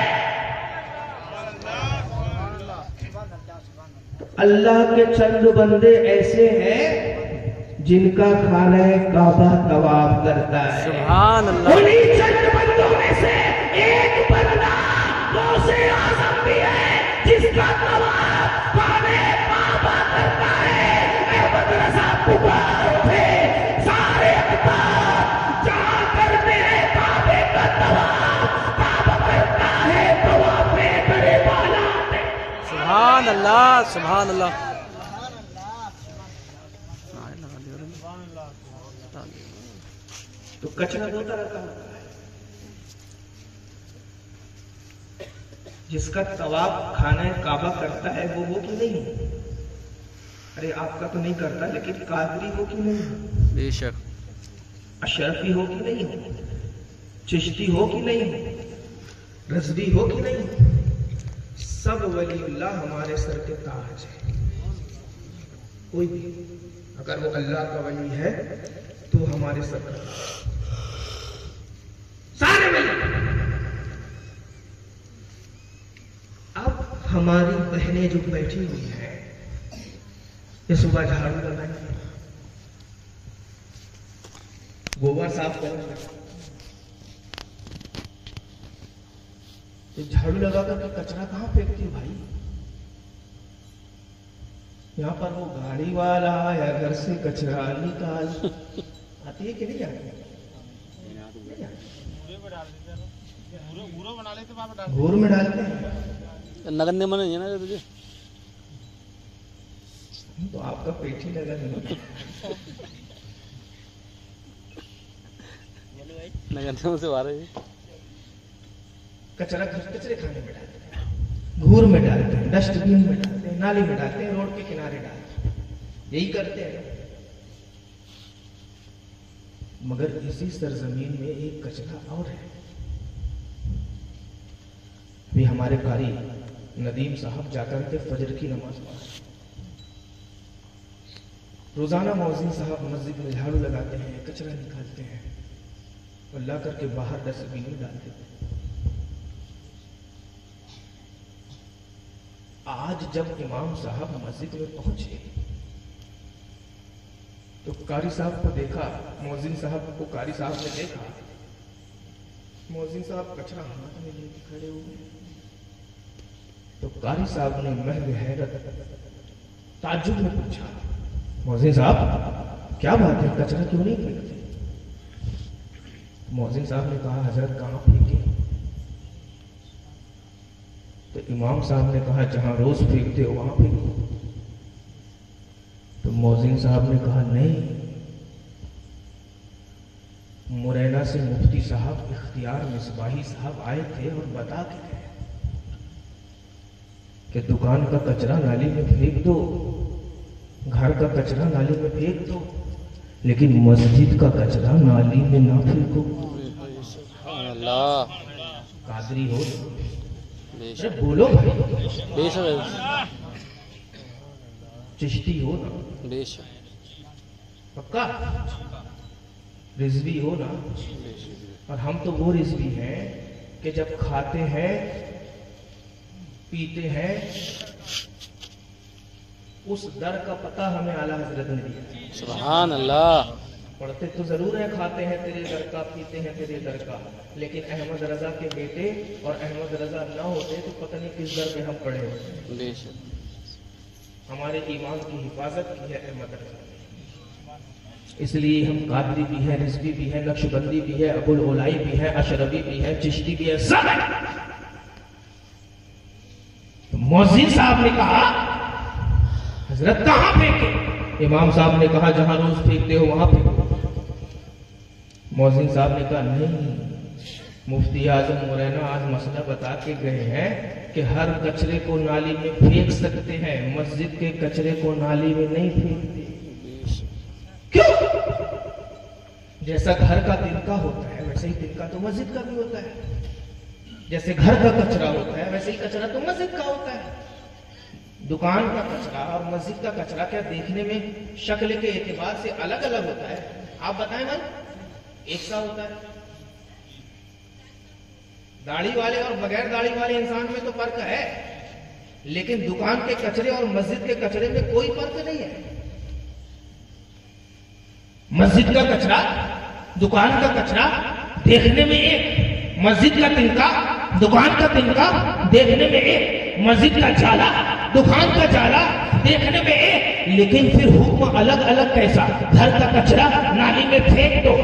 اللہ کے چند بندے ایسے ہیں جن کا خانہ کعبہ طواف کرتا ہے. سبحان اللہ. انہی چند بندوں میں سے ایک بندہ غوث اعظم بھی ہے جس کا طواف خانہ کعبہ کرتا ہے. احمد رضا پکار اٹھے, سارے اقطار جہاں کرتے ہیں کعبے کا طواف, کعبہ کرتا ہے طواف بڑے بالا میں. سبحان اللہ, سبحان اللہ. تو کچرا دو طرح کا ہوتا ہے, جس کا طواف خانہ کعبہ کرتا ہے وہ کہ نہیں. ارے آپ کا تو نہیں کرتا, لیکن قادری ہو کہ نہیں, بے شک. اشرفی ہو کہ نہیں, چشتی ہو کہ نہیں, رضوی ہو کہ نہیں, سب ولی اللہ ہمارے سر کے تاج ہے. کوئی بھی اگر وہ اللہ کا ولی ہے تو ہمارے سر کا تاج, سارے ولی. اب ہماری بہنیں جو بیٹھی ہوئی ہیں یہ صبح جھاڑو لگائیں گے, گوبر صاف کریں گے, جھاڑو لگا کر کے کچرا کہاں پھینکتی بھائی؟ یہاں پر وہ گاڑی والا یا گھر سے کچرا نکال آتی ہے کہ نہیں آتی؟ گھور میں ڈالتے ہیں. نگن نے منع نا تجھے, تو آپ کا پیٹ ہی لگا نہیں. نگن سے آ رہے کچرا کچرے کھانے میں ڈالتے ہیں, گھور میں ڈالتے ہیں, ڈسٹ بین میں ڈالتے ہیں, نالی میں ڈالتے ہیں, روڈ کے کنارے ڈالتے ہیں. یہی کرتے ہیں. مگر اسی سرزمین میں ایک کچرا اور ہے. ابھی ہمارے قاری ندیم صاحب جا کر کے فجر کی نماز پڑھا. روزانہ مؤذن صاحب مسجد میں جھاڑو لگاتے ہیں, کچرا نکالتے ہیں اور لا کر کے باہر ڈسٹ بین میں ڈالتے ہیں. آج جب امام صاحب مسجد میں پہنچے تو قاری صاحب کو دیکھا, مؤذن صاحب کو قاری صاحب نے دیکھا. مؤذن صاحب کچرا ہاتھ میں لے کے کھڑے ہوئے. تو قاری صاحب نے محض حیرت تعجب میں پوچھا, مؤذن صاحب کیا بات ہے, کچرا کیوں نہیں پھینکتے؟ مؤذن صاحب نے کہا, حضرت کہاں پھینکے؟ تو امام صاحب نے کہا, جہاں روز پھینکتے ہو وہاں پھینکو. تو مؤذن صاحب نے کہا, نہیں, مرینا سے مفتی صاحب اختیار مصباحی صاحب آئے تھے اور بتا کے گئے کہ دکان کا کچرا نالی میں پھینک دو, گھر کا کچرا نالی میں پھینک دو, لیکن مسجد کا کچرا نالی میں نہ پھینکو. اللہ. قادری ہو بولو بھائی, بے شک. چشتی ہو نا, بے شک. پکا رضوی ہو نا. اور ہم تو وہ رضوی ہیں کہ جب کھاتے ہیں پیتے ہیں اس در کا پتہ ہمیں اعلیٰ حضرت نے دیا. سبحان اللہ. پڑھتے تو ضرور ہیں, کھاتے ہیں تیرے در کا, پیتے ہیں تیرے در کا, لیکن احمد رضا کے بیٹے اور احمد رضا نہ ہوتے تو پتہ نہیں کس در پہ ہم پڑے ہوتے. بے شک. ہمارے ایمان کی حفاظت کی ہے احمد رضا. اس لیے ہم قادری بھی ہیں، رضوی بھی ہیں، نقشبندی بھی ہے، ابوالعلائی بھی ہے، اشرفی بھی ہے، چشتی بھی ہے، سب ہے۔ تو مؤذن صاحب نے کہا حضرت کہاں پھینکے؟ امام صاحب نے کہا جہاں روز پھینکتے ہو وہاں پھینکو۔ مؤذن صاحب نے کہا نہیں، مفتی اعظم مولانا آج مسئلہ بتا کے گئے ہیں کہ ہر کچرے کو نالی میں پھینک سکتے ہیں، مسجد کے کچرے کو نالی میں نہیں پھینکتے۔ کیوں؟ جیسا گھر کا تنکا ہوتا ہے ویسے ہی تنکا تو مسجد کا بھی ہوتا ہے، جیسے گھر کا کچرا ہوتا ہے ویسے ہی کچرا تو مسجد کا ہوتا ہے۔ دکان کا کچرا اور مسجد کا کچرا کیا دیکھنے میں شکل کے اعتبار سے الگ الگ ہوتا ہے؟ آپ بتائیں بھائی، ایک سا ہوتا ہے؟ داڑھی والے اور بغیر داڑھی والے انسان میں تو فرق ہے، لیکن دکان کے کچرے اور مسجد کے کچرے میں کوئی فرق نہیں ہے۔ مسجد کا کچرا، دکان کا کچرا دیکھنے میں ایک، مسجد کا تنکا، دکان کا تنکا دیکھنے میں ایک، مسجد کا جالا، دکان کا جالا دیکھنے میں ایک، لیکن پھر حکم الگ الگ کیسا؟ گھر کا کچرا نالی میں پھینک دو،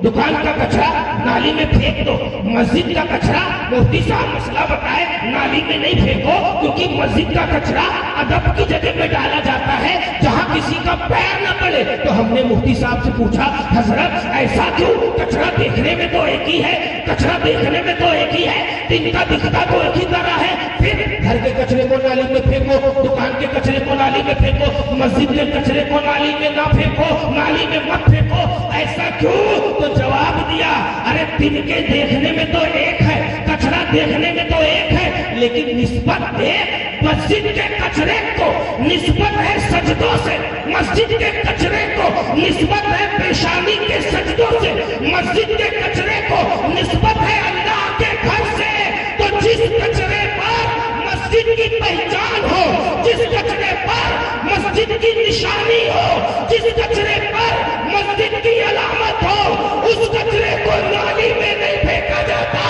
دکان کا کچرا نالی میں پھینک دو، مسجد کا کچرا مفتی صاحب مسئلہ بتائے نالی میں نہیں پھینکو، کیونکہ مسجد کا کچرا ادب کی جگہ میں ڈالا جاتا ہے جہاں کسی کا پیر نہ پڑے۔ تو ہم نے مفتی صاحب سے پوچھا حضرت ایسا کیوں؟ کچرا دیکھنے میں تو ایک ہی ہے، کچرا دیکھنے میں تو ایک ہی ہے، دن کا دکھتا تو ایک ہی طرح ہے، پھر گھر کے کچرے کو نالی میں پھینکو، دکان کے کچرے کو نالی میں پھینکو، مسجد کے کچرے کو نالی میں نہ پھینکو، نالی میں مت پھینکو، ایسا کیوں؟ تو جواب دیا ارے دن کے دیکھنے میں تو ایک ہے، کچرا دیکھنے میں تو ایک ہے، لیکن نسبت ایک، مسجد کے کچرے کو نسبت ہے سجدوں سے، مسجد کے کچرے کو نسبت ہے پیشانی کے سجدوں سے، مسجد کے کچرے کو نسبت ہے اللہ کے گھر سے۔ تو جس کچرے پر مسجد کی پہچان ہو، جس کچرے پر مسجد کی نشانی ہو، جس کچرے پر مسجد کی علامت ہو، اس کچرے کو نالی میں نہیں پھینکا جاتا،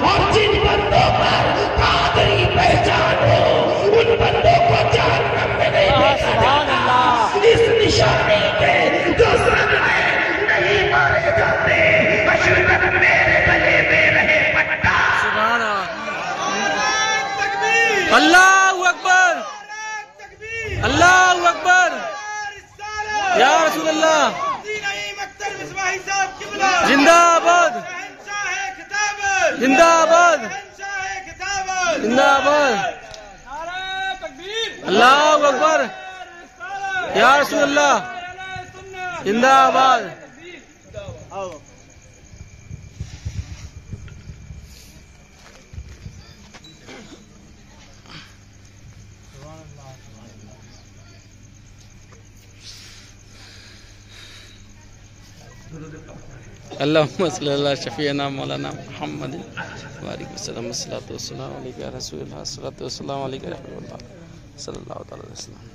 اور جن بندوں پر قادری پہچان ہو ان بندوں کو جہنم میں نہیں پھینکا جاتا۔ اس نشانی کے جو صدقے نہیں مارے جاتے، اشرت میرے گلے میں رہے پٹا۔ اللہ اکبر، اللہ اکبر، یا رسول اللہ، زندہ آباد، زندہ آباد، زندہ آباد، اللہ اکبر، یا رسول اللہ، زندہ آباد۔ اللہم صلی اللہ شفیعنا مولانا محمد وعلیکم السلام، الصلاۃ والسلام علیکہ یا رسول اللہ، الصلاۃ والسلام علیکہ یا رسول اللہ صلی اللہ تعالی علیہ وسلم۔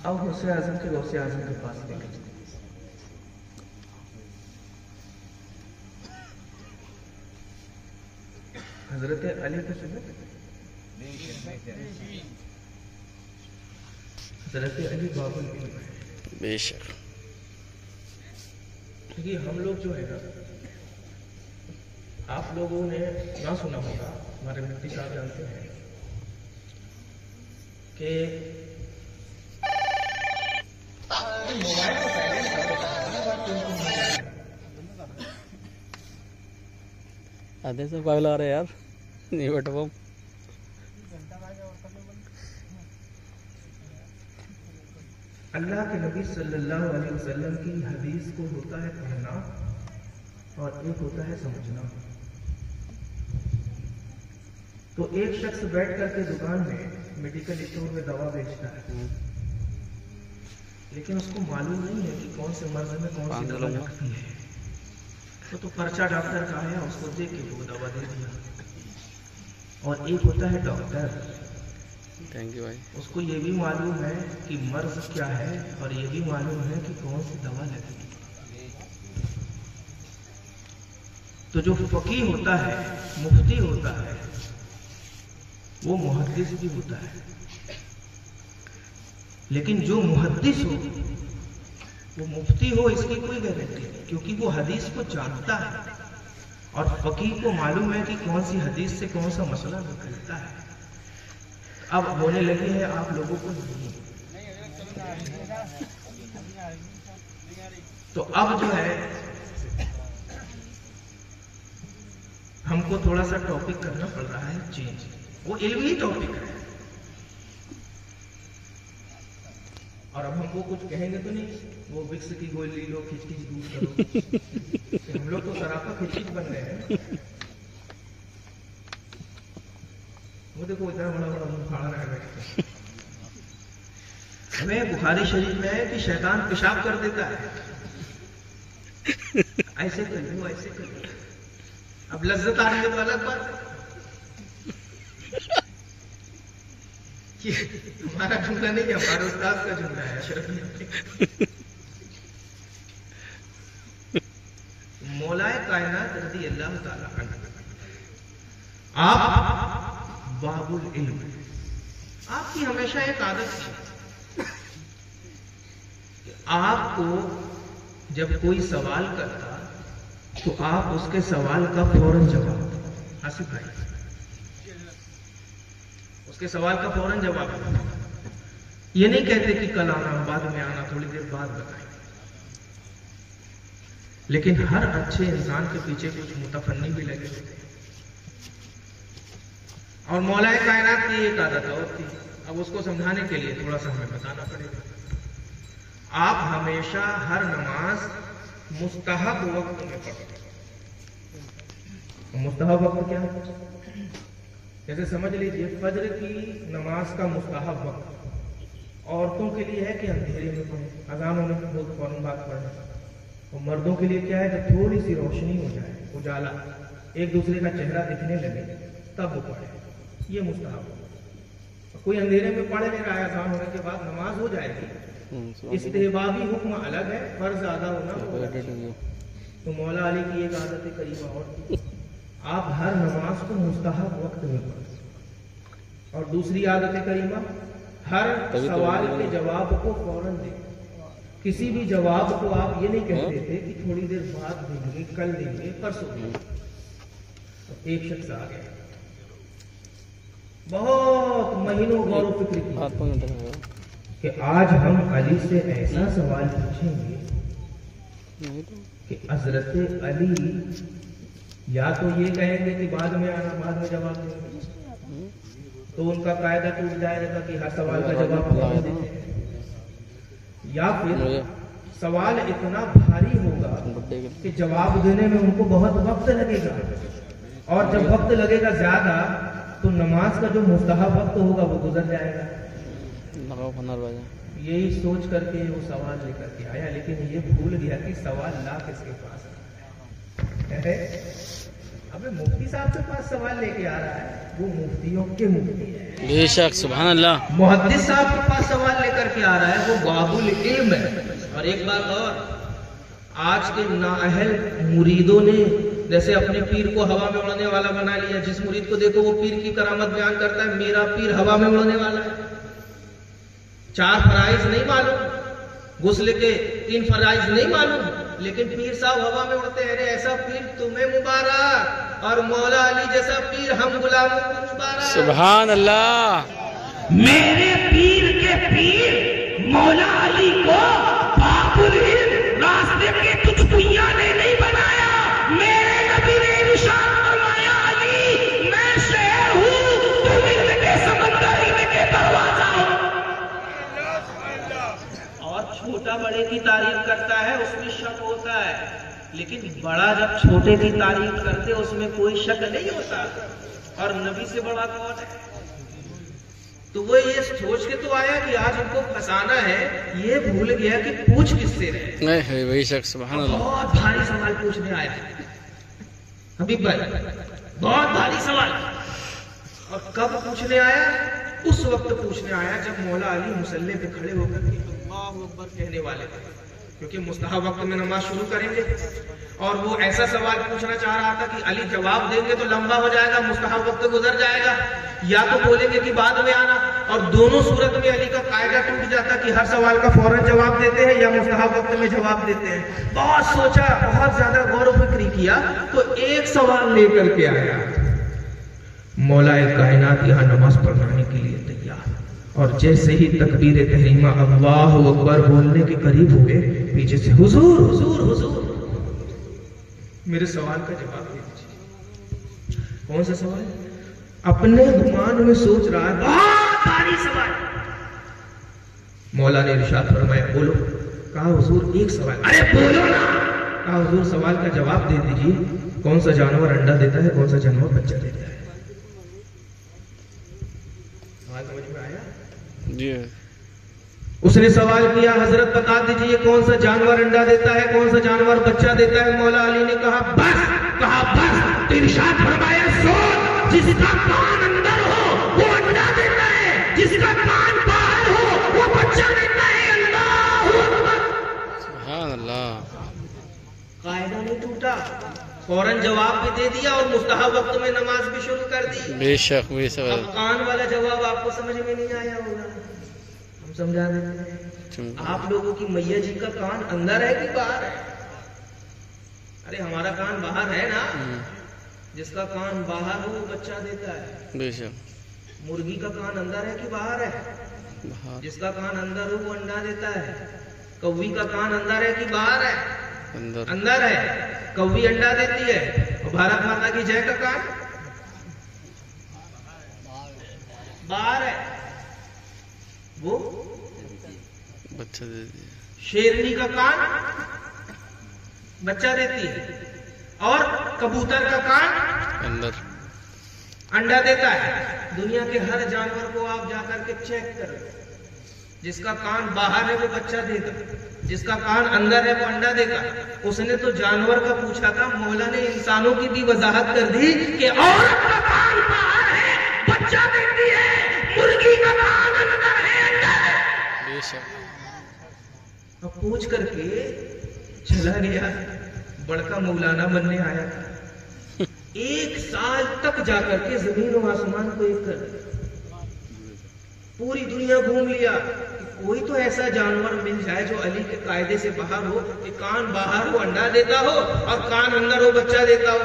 اب غوث اعظم کے غوث اعظم کے پاس لے کے چلتے ہیں۔ حضرت علی کو سنیں، حضرت علی باب العلم ہے، بے شک۔ کیونکہ ہم لوگ جو ہے نا، آپ لوگوں نے نہ سنا ہوگا، ہمارے مفتی صاحب جانتے ہیں کہ آدھے سے پاگل آ رہے یار، نہیں بیٹھا وہ۔ اللہ کے نبی صلی اللہ علیہ وسلم کی حدیث کو ہوتا ہے پڑھنا اور ایک ہوتا ہے سمجھنا۔ تو ایک شخص بیٹھ کر کے دکان میں میڈیکل اسٹور میں دوا بیچتا ہے، لیکن اس کو معلوم نہیں ہے کہ کون سے مرض میں کون سی دوا لگتی ہے، تو پرچہ ڈاکٹر کا آیا، اس کو دیکھ کے وہ دوا دے دیا۔ اور ایک ہوتا ہے ڈاکٹر، تھینک یو بھائی، اس کو یہ بھی معلوم ہے کہ مرض کیا ہے اور یہ بھی معلوم ہے کہ کون سی دوا لگے۔ تو جو فقیہ ہوتا ہے، مفتی ہوتا ہے، وہ محدث بھی ہوتا ہے. لیکن جو محدث ہو وہ مفتی ہو اس کی کوئی گارنٹی نہیں، کیونکہ وہ حدیث کو جانتا ہے اور فقیہ کو معلوم ہے کہ کون سی حدیث سے کون سا مسئلہ نکلتا ہے. اب ہونے لگی ہے آپ لوگوں کو نہیں. تو اب جو ہے ہم کو تھوڑا سا ٹاپک کرنا پڑ رہا ہے چینج. وہ علمی ٹاپک ہے اور اب ہم کو کچھ کہیں گے تو نہیں وہ وکس کی گولی لو، کھچ کھچ دور کرو. ہم لوگ تو سراپا کھچ کھچ بن گئے ہیں. وہ دیکھو اتنا بڑا بڑا منہ پھاڑا رہا ہے. ہمیں بخاری شریف میں ہے کہ شیطان پیشاب کر دیتا ہے. ایسے کر لو، ایسے کر لو. اب لذت آ رہی ہے تو الگ بات ہے. ہمارا جملہ نہیں ہے، ہمارے استاد کا جملہ ہے اشرف. مولائے کائنات رضی اللہ تعالی عنہ آپ باب العلم. آپ کی ہمیشہ ایک عادت تھی کہ آپ کو جب کوئی سوال کرتا تو آپ اس کے سوال کا فوراً جواب. آصف بھائی اس کے سوال کا فوراً جواب. یہ نہیں کہتے کہ کل آنا، بعد میں آنا، تھوڑی دیر بعد بتائیں. لیکن ہر اچھے انسان کے پیچھے کچھ متفنی بھی لگے ہوتے ہیں اور مولا کائنات کی ایک عادت اور تھی. اب اس کو سمجھانے کے لیے تھوڑا سا ہمیں بتانا پڑے گا. آپ ہمیشہ ہر نماز مستحب وقت میں پڑھتے. مستحب وقت کیا ہے؟ جیسے سمجھ لیجئے فجر کی نماز کا مستحب وقت عورتوں کے لیے ہے کہ اندھیرے میں پڑھیں، اذان ہونے کے بعد فوراً بعد پڑھیں. اور مردوں کے لیے کیا ہے؟ جب تھوڑی سی روشنی ہو جائے، اجالا، ایک دوسرے کا چہرہ دکھنے لگے تب وہ پڑھے. یہ مستحب ہے. کوئی اندھیرے میں پڑھ نہیں رہا ہے، اذان ہونے کے بعد نماز ہو جائے گی. استحبابی حکم الگ ہے، فرض ادا ہونا وہ الگ ہے. تو مولا علی کی ایک عادت کریمہ اور تھی، آپ ہر نماز کو مستحب وقت میں پڑھیں. اور دوسری عادت کریمہ، ہر سوال کے جواب کو فوراً دیں. کسی بھی جواب کو آپ یہ نہیں کہتے تھے کہ تھوڑی دیر بعد دیں گے، کل دیں گے، پرسوں دیں گے. ایک شخص آ گیا، بہت مہینوں غور و فکر کی کہ آج ہم علی سے ایسا سوال پوچھیں گے کہ حضرت علی یا تو یہ کہیں گے کہ بعد میں آنا، بعد میں جواب دیں گے، تو ان کا قاعدہ ٹوٹ جائے گا کہ ہر سوال کا جواب دیتے ہیں. یا پھر سوال اتنا بھاری ہوگا کہ جواب دینے میں ان کو بہت وقت لگے گا، اور جب وقت لگے گا زیادہ تو نماز کا جو مستحب وقت ہوگا وہ گزر جائے گا. یہی سوچ کر کے وہ سوال لے کر کے آیا، لیکن یہ بھول گیا کہ سوال لا کس کے پاس ہے. ابھی مفتی صاحب کے پاس سوال لے کے آ رہا ہے، وہ مفتیوں کے مفتی ہے. بے شک، سبحان اللہ. محدث صاحب کے پاس سوال لے کر کے آ رہا ہے، وہ باب العلم ہے. اور ایک بات اور، آج کے نااہل مریدوں نے جیسے اپنے پیر کو ہوا میں اڑنے والا بنا لیا. جس مرید کو دیکھو وہ پیر کی کرامت بیان کرتا ہے، میرا پیر ہوا میں اڑنے والا ہے. 4 فرائض نہیں معلوم، غسل کے 3 فرائض نہیں معلوم، لیکن پیر صاحب ہوا میں اڑتے ہیں. ایسا پیر تمہیں مبارک، اور مولا علی جیسا پیر ہم غلاموں کو مبارک. سبحان اللہ. میرے پیر کے پیر مولا علی کو باب العلم راستے کے کچھ دنیا نے نہیں بنایا. میرے نبی نے ارشاد فرمایا، علی میں شہر ہوں، تم علم کے سمندر، علم کے دروازہ ہو. اور چھوٹا بڑے کی تعریف کرتا ہے اس میں شک ہوتا ہے، لیکن بڑا جب چھوٹے کی تعریف کرتے اس میں کوئی شک نہیں ہوتا. اور نبی سے بڑا کون ہے؟ تو وہ یہ سوچ کے تو آیا کہ آج ان کو پھنسانا ہے، یہ بھول گیا کہ پوچھ کس سے رہے. وہی شخص، سبحان اللہ. بہت بھاری سوال پوچھنے آیا حبیب بھائی، بہت بھاری سوال. اور کب پوچھنے آیا؟ اس وقت پوچھنے آیا جب مولا علی مصلی پہ کھڑے ہو کر کے اللہ اکبر کہنے والے تھے. کیونکہ مستحب وقت میں نماز شروع کریں گے. اور وہ ایسا سوال پوچھنا چاہ رہا تھا کہ علی جواب دیں گے تو لمبا ہو جائے گا, مستحب وقت گزر جائے گا, یا تو بولیں گے کہ بعد میں آنا. اور دونوں صورت میں علی کا قاعدہ ٹوٹ جاتا کہ ہر سوال کا فوراً جواب دیتے ہیں یا مستحب وقت میں جواب دیتے ہیں. بہت سوچا, بہت زیادہ غور و فکر کیا, تو ایک سوال لے کر کے آیا. مولا کائنات یہاں نماز پڑھانے کے لیے تیار, اور جیسے ہی تکبیر تحریمہ اللہ اکبر بولنے کے قریب ہوئے, پیچھے سے حضور حضور حضور میرے سوال کا جواب دے دیجیے. کون سا سوال؟ اپنے گمان میں سوچ رہا ہے, بہت بھاری سوال. مولا نے ارشاد فرمایا بولو. کہا حضور ایک سوال. ارے بولو نا. کہا حضور سوال کا جواب دے دیجیے, کون سا جانور انڈا دیتا ہے, کون سا جانور بچہ دیتا ہے؟ سوال سمجھ میں آیا؟ جی. اس نے سوال کیا حضرت بتا دیجئے کون سا جانور انڈا دیتا ہے, کون سا جانور بچہ دیتا ہے. مولا علی نے کہا بس. کہا بس. تو ارشاد فرمایا سوچ, جس کا کان اندر ہو وہ انڈا دیتا ہے, جس کا کان باہر ہو وہ بچہ دیتا ہے. اللہ اکبر. سبحان اللہ. قاعدہ نہیں ٹوٹا, فوراً جواب بھی دے دیا اور مستحب وقت میں نماز بھی شروع کر دی. بے شک بے شک. اب کان والا جواب آپ کو سمجھ میں نہیں آیا ہوگا, ہم سمجھا دیتے ہیں. آپ لوگوں کی میاں جی کا کان اندر ہے کہ باہر ہے؟ ارے ہمارا کان باہر ہے نا. جس کا کان باہر ہو وہ بچہ دیتا ہے. بے شک. مرغی کا کان اندر ہے کہ باہر ہے؟ جس کا کان اندر ہو وہ انڈا دیتا ہے. کوی کا کان اندر ہے کہ باہر ہے؟ اندر ہے. کوی انڈا دیتی ہے. اور بھارت ماتا کی جے کا کان باہر ہے, وہ بچہ دے دیا. شیرنی کا کان بچہ دیتی ہے, اور کبوتر کا کان اندر انڈا دیتا ہے. دنیا کے ہر جانور کو آپ جا کر کے چیک کریں, جس کا کان باہر ہے وہ بچہ دے گا, جس کا کان اندر ہے وہ انڈا دے گا. اس نے تو جانور کا پوچھا تھا, مولا نے انسانوں کی بھی وضاحت کر دی کہ عورت کا کان باہر ہے بچہ دیتی ہے, مرغی کا کان اندر ہے انڈا ہے. بے شک. اب پوچھ کر کے چلا گیا, بڑکا مولانا بننے آیا تھا. 1 سال تک جا کر کے زمین و آسمان کو ایک کر دیا, پوری دنیا گھوم لیا. کوئی تو ایسا جانور مل جائے جو علی کے قاعدے سے باہر ہو, کہ کان باہر ہو انڈا دیتا ہو اور کان اندر ہو بچہ دیتا ہو.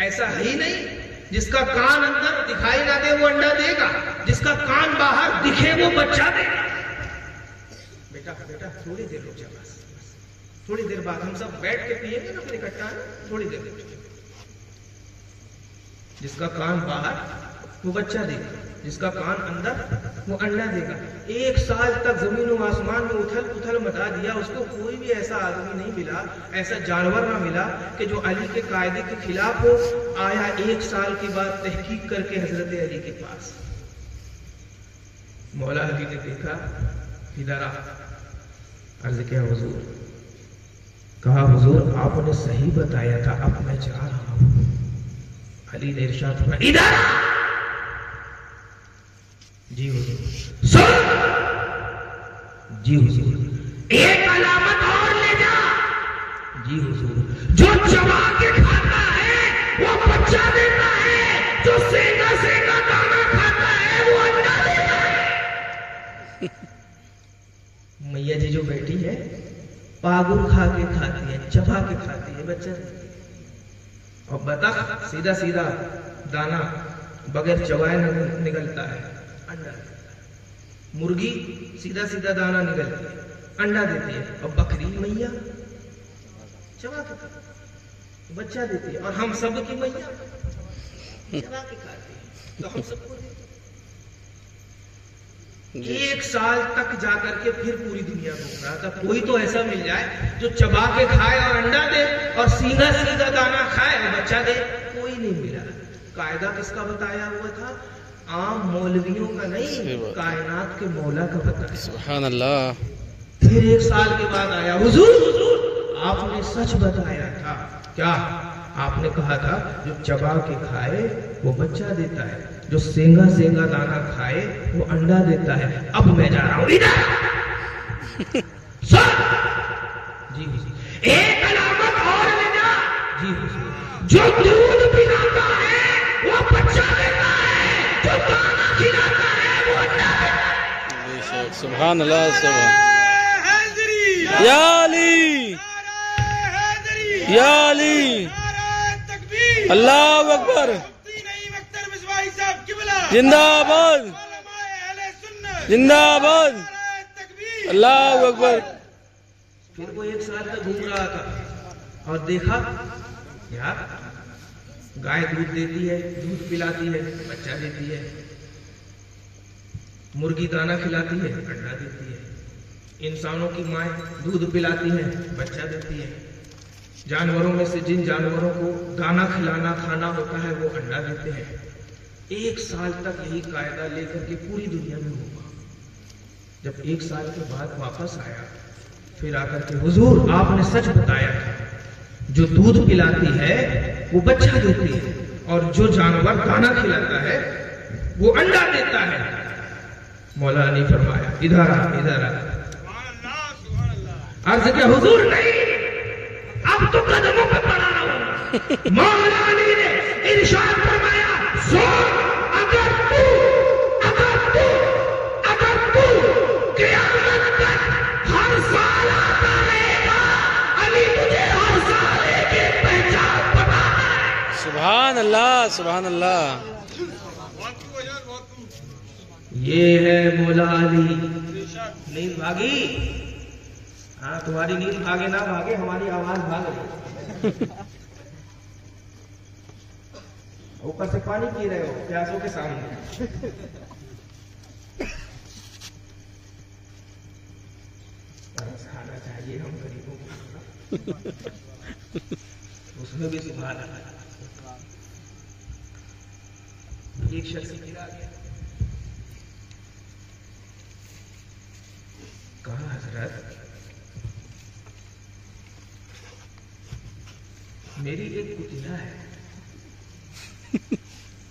ایسا ہے ہی نہیں. جس کا کان اندر دکھائی نہ دے وہ انڈا دے گا, جس کا کان باہر دکھے وہ بچہ دے گا. بیٹا بیٹا تھوڑی دیر رک جا, بس تھوڑی دیر بعد ہم سب بیٹھ کے پیئیں گے نا پھر اکٹھا, تھوڑی دیر رک جا. جس کا کان باہر وہ بچہ دے گا, جس کا کان اندر وہ انڈا دے گا. 1 سال تک زمین و آسمان میں اتھل پتھل مچا دیا. اس کو کوئی بھی ایسا آدمی نہیں ملا, ایسا جانور نہ ملا کہ جو علی کے قاعدے کے خلاف ہو. آیا 1 سال کے بعد تحقیق کر کے حضرت علی کے پاس. مولا علی نے دیکھا, ادھر آ. عرض کیا حضور؟ کہا حضور آپ نے صحیح بتایا تھا, اب میں جا رہا ہوں. علی نے ارشاد فرمایا ادھر آ. جی حضور. سن. جی حضور. ایک علامت اور لے جا. جی حضور. جو چبا کے کھاتا ہے وہ بچہ دیتا ہے, جو سینگا سینگا دانا کھاتا ہے وہ انڈا دیتا ہے. میاں جی جو بیٹی ہے پاگل کھا کے کھاتی ہے, چبا کے کھاتی ہے, بچہ دیتی ہے. اور بطخ سیدھا سیدھا دانا بغیر چبائے نکلتا ہے, انڈا. مرغی سیدھا سیدھا دانا نکلتی ہے, انڈا دیتی ہے. اور بکری میاں چبا کے کھاتی ہے, بچہ دیتی ہے. اور ہم سب کی میاں چبا کے کھاتی ہے, تو ہم سب کو دیتی ہے. 1 سال تک جا کر کے پھر پوری دنیا گھوم رہا تھا. کوئی تو ایسا مل جائے جو چبا کے کھائے اور انڈا دے, اور سیدھا سیدھا دانا کھائے اور بچہ دے. کوئی نہیں ملا. قاعدہ کس کا بتایا ہوا تھا؟ عام مولویوں کا نہیں, کائنات کے مولا کا بتایا. سبحان اللہ. پھر 1 سال کے بعد آیا, حضور آپ نے سچ بتایا تھا. کیا؟ آپ نے کہا تھا جو چبا کے کھائے وہ بچہ دیتا ہے, جو سینگا سینگا دانا کھائے وہ انڈا دیتا ہے. اب میں جا رہا ہوں. ادھر جی حضور. ایک علامت اور لینا، جی حضور. جو دودھ پلاتا ہے وہ بچہ دیتا ہے، جو دانا کھلاتا ہے وہ انڈا دیتا ہے. بے شک. سبحان اللہ. سبحان یا علی یا علی. اللہ اکبر. زندہ آباد زندہ آباد. اللہ اکبر. پھر وہ 1 سال تک گھوم رہا تھا اور دیکھا یار گائے دودھ دیتی ہے، دودھ پلاتی ہے، بچہ دیتی ہے. مرغی دانا کھلاتی ہے، انڈا دیتی ہے. انسانوں کی مائیں دودھ پلاتی ہیں، بچہ دیتی ہے. جانوروں میں سے جن جانوروں کو دانا کھلانا کھانا ہوتا ہے وہ انڈا دیتے ہیں. 1 سال تک یہی قاعدہ لے کر کے پوری دنیا میں ہوگا. جب 1 سال کے بعد واپس آیا پھر آ کر کے حضور آپ نے سچ بتایا تھا، جو دودھ پلاتی ہے وہ بچہ دیتی ہے اور جو جانور دانا کھلاتا ہے وہ انڈا دیتا ہے. مولا نے فرمایا ادھر آ ادھر آ. عرض کیا حضور نہیں، اب تو قدموں پہ پڑا رہا ہوں. مولا علی نے ارشاد فرمایا سن، اگر تو قیامت تک ہر سال آتا رہے گا، علی تجھے ہر سال ایک پہچان بتانا ہے. سبحان اللہ. سبحان اللہ. یہ ہے مولا علی. نیند بھاگی؟ ہاں تمہاری نیند بھاگے نہ بھاگے ہماری آواز بھاگ رہی. اوپر سے پانی پی رہے ہو پیاسوں کے سامنے. کھانا چاہیے ہم غریبوں کو، اس میں بھی سبحان اللہ. ایک شخص گرا گیا، کہا حضرت میری ایک کتیا ہے،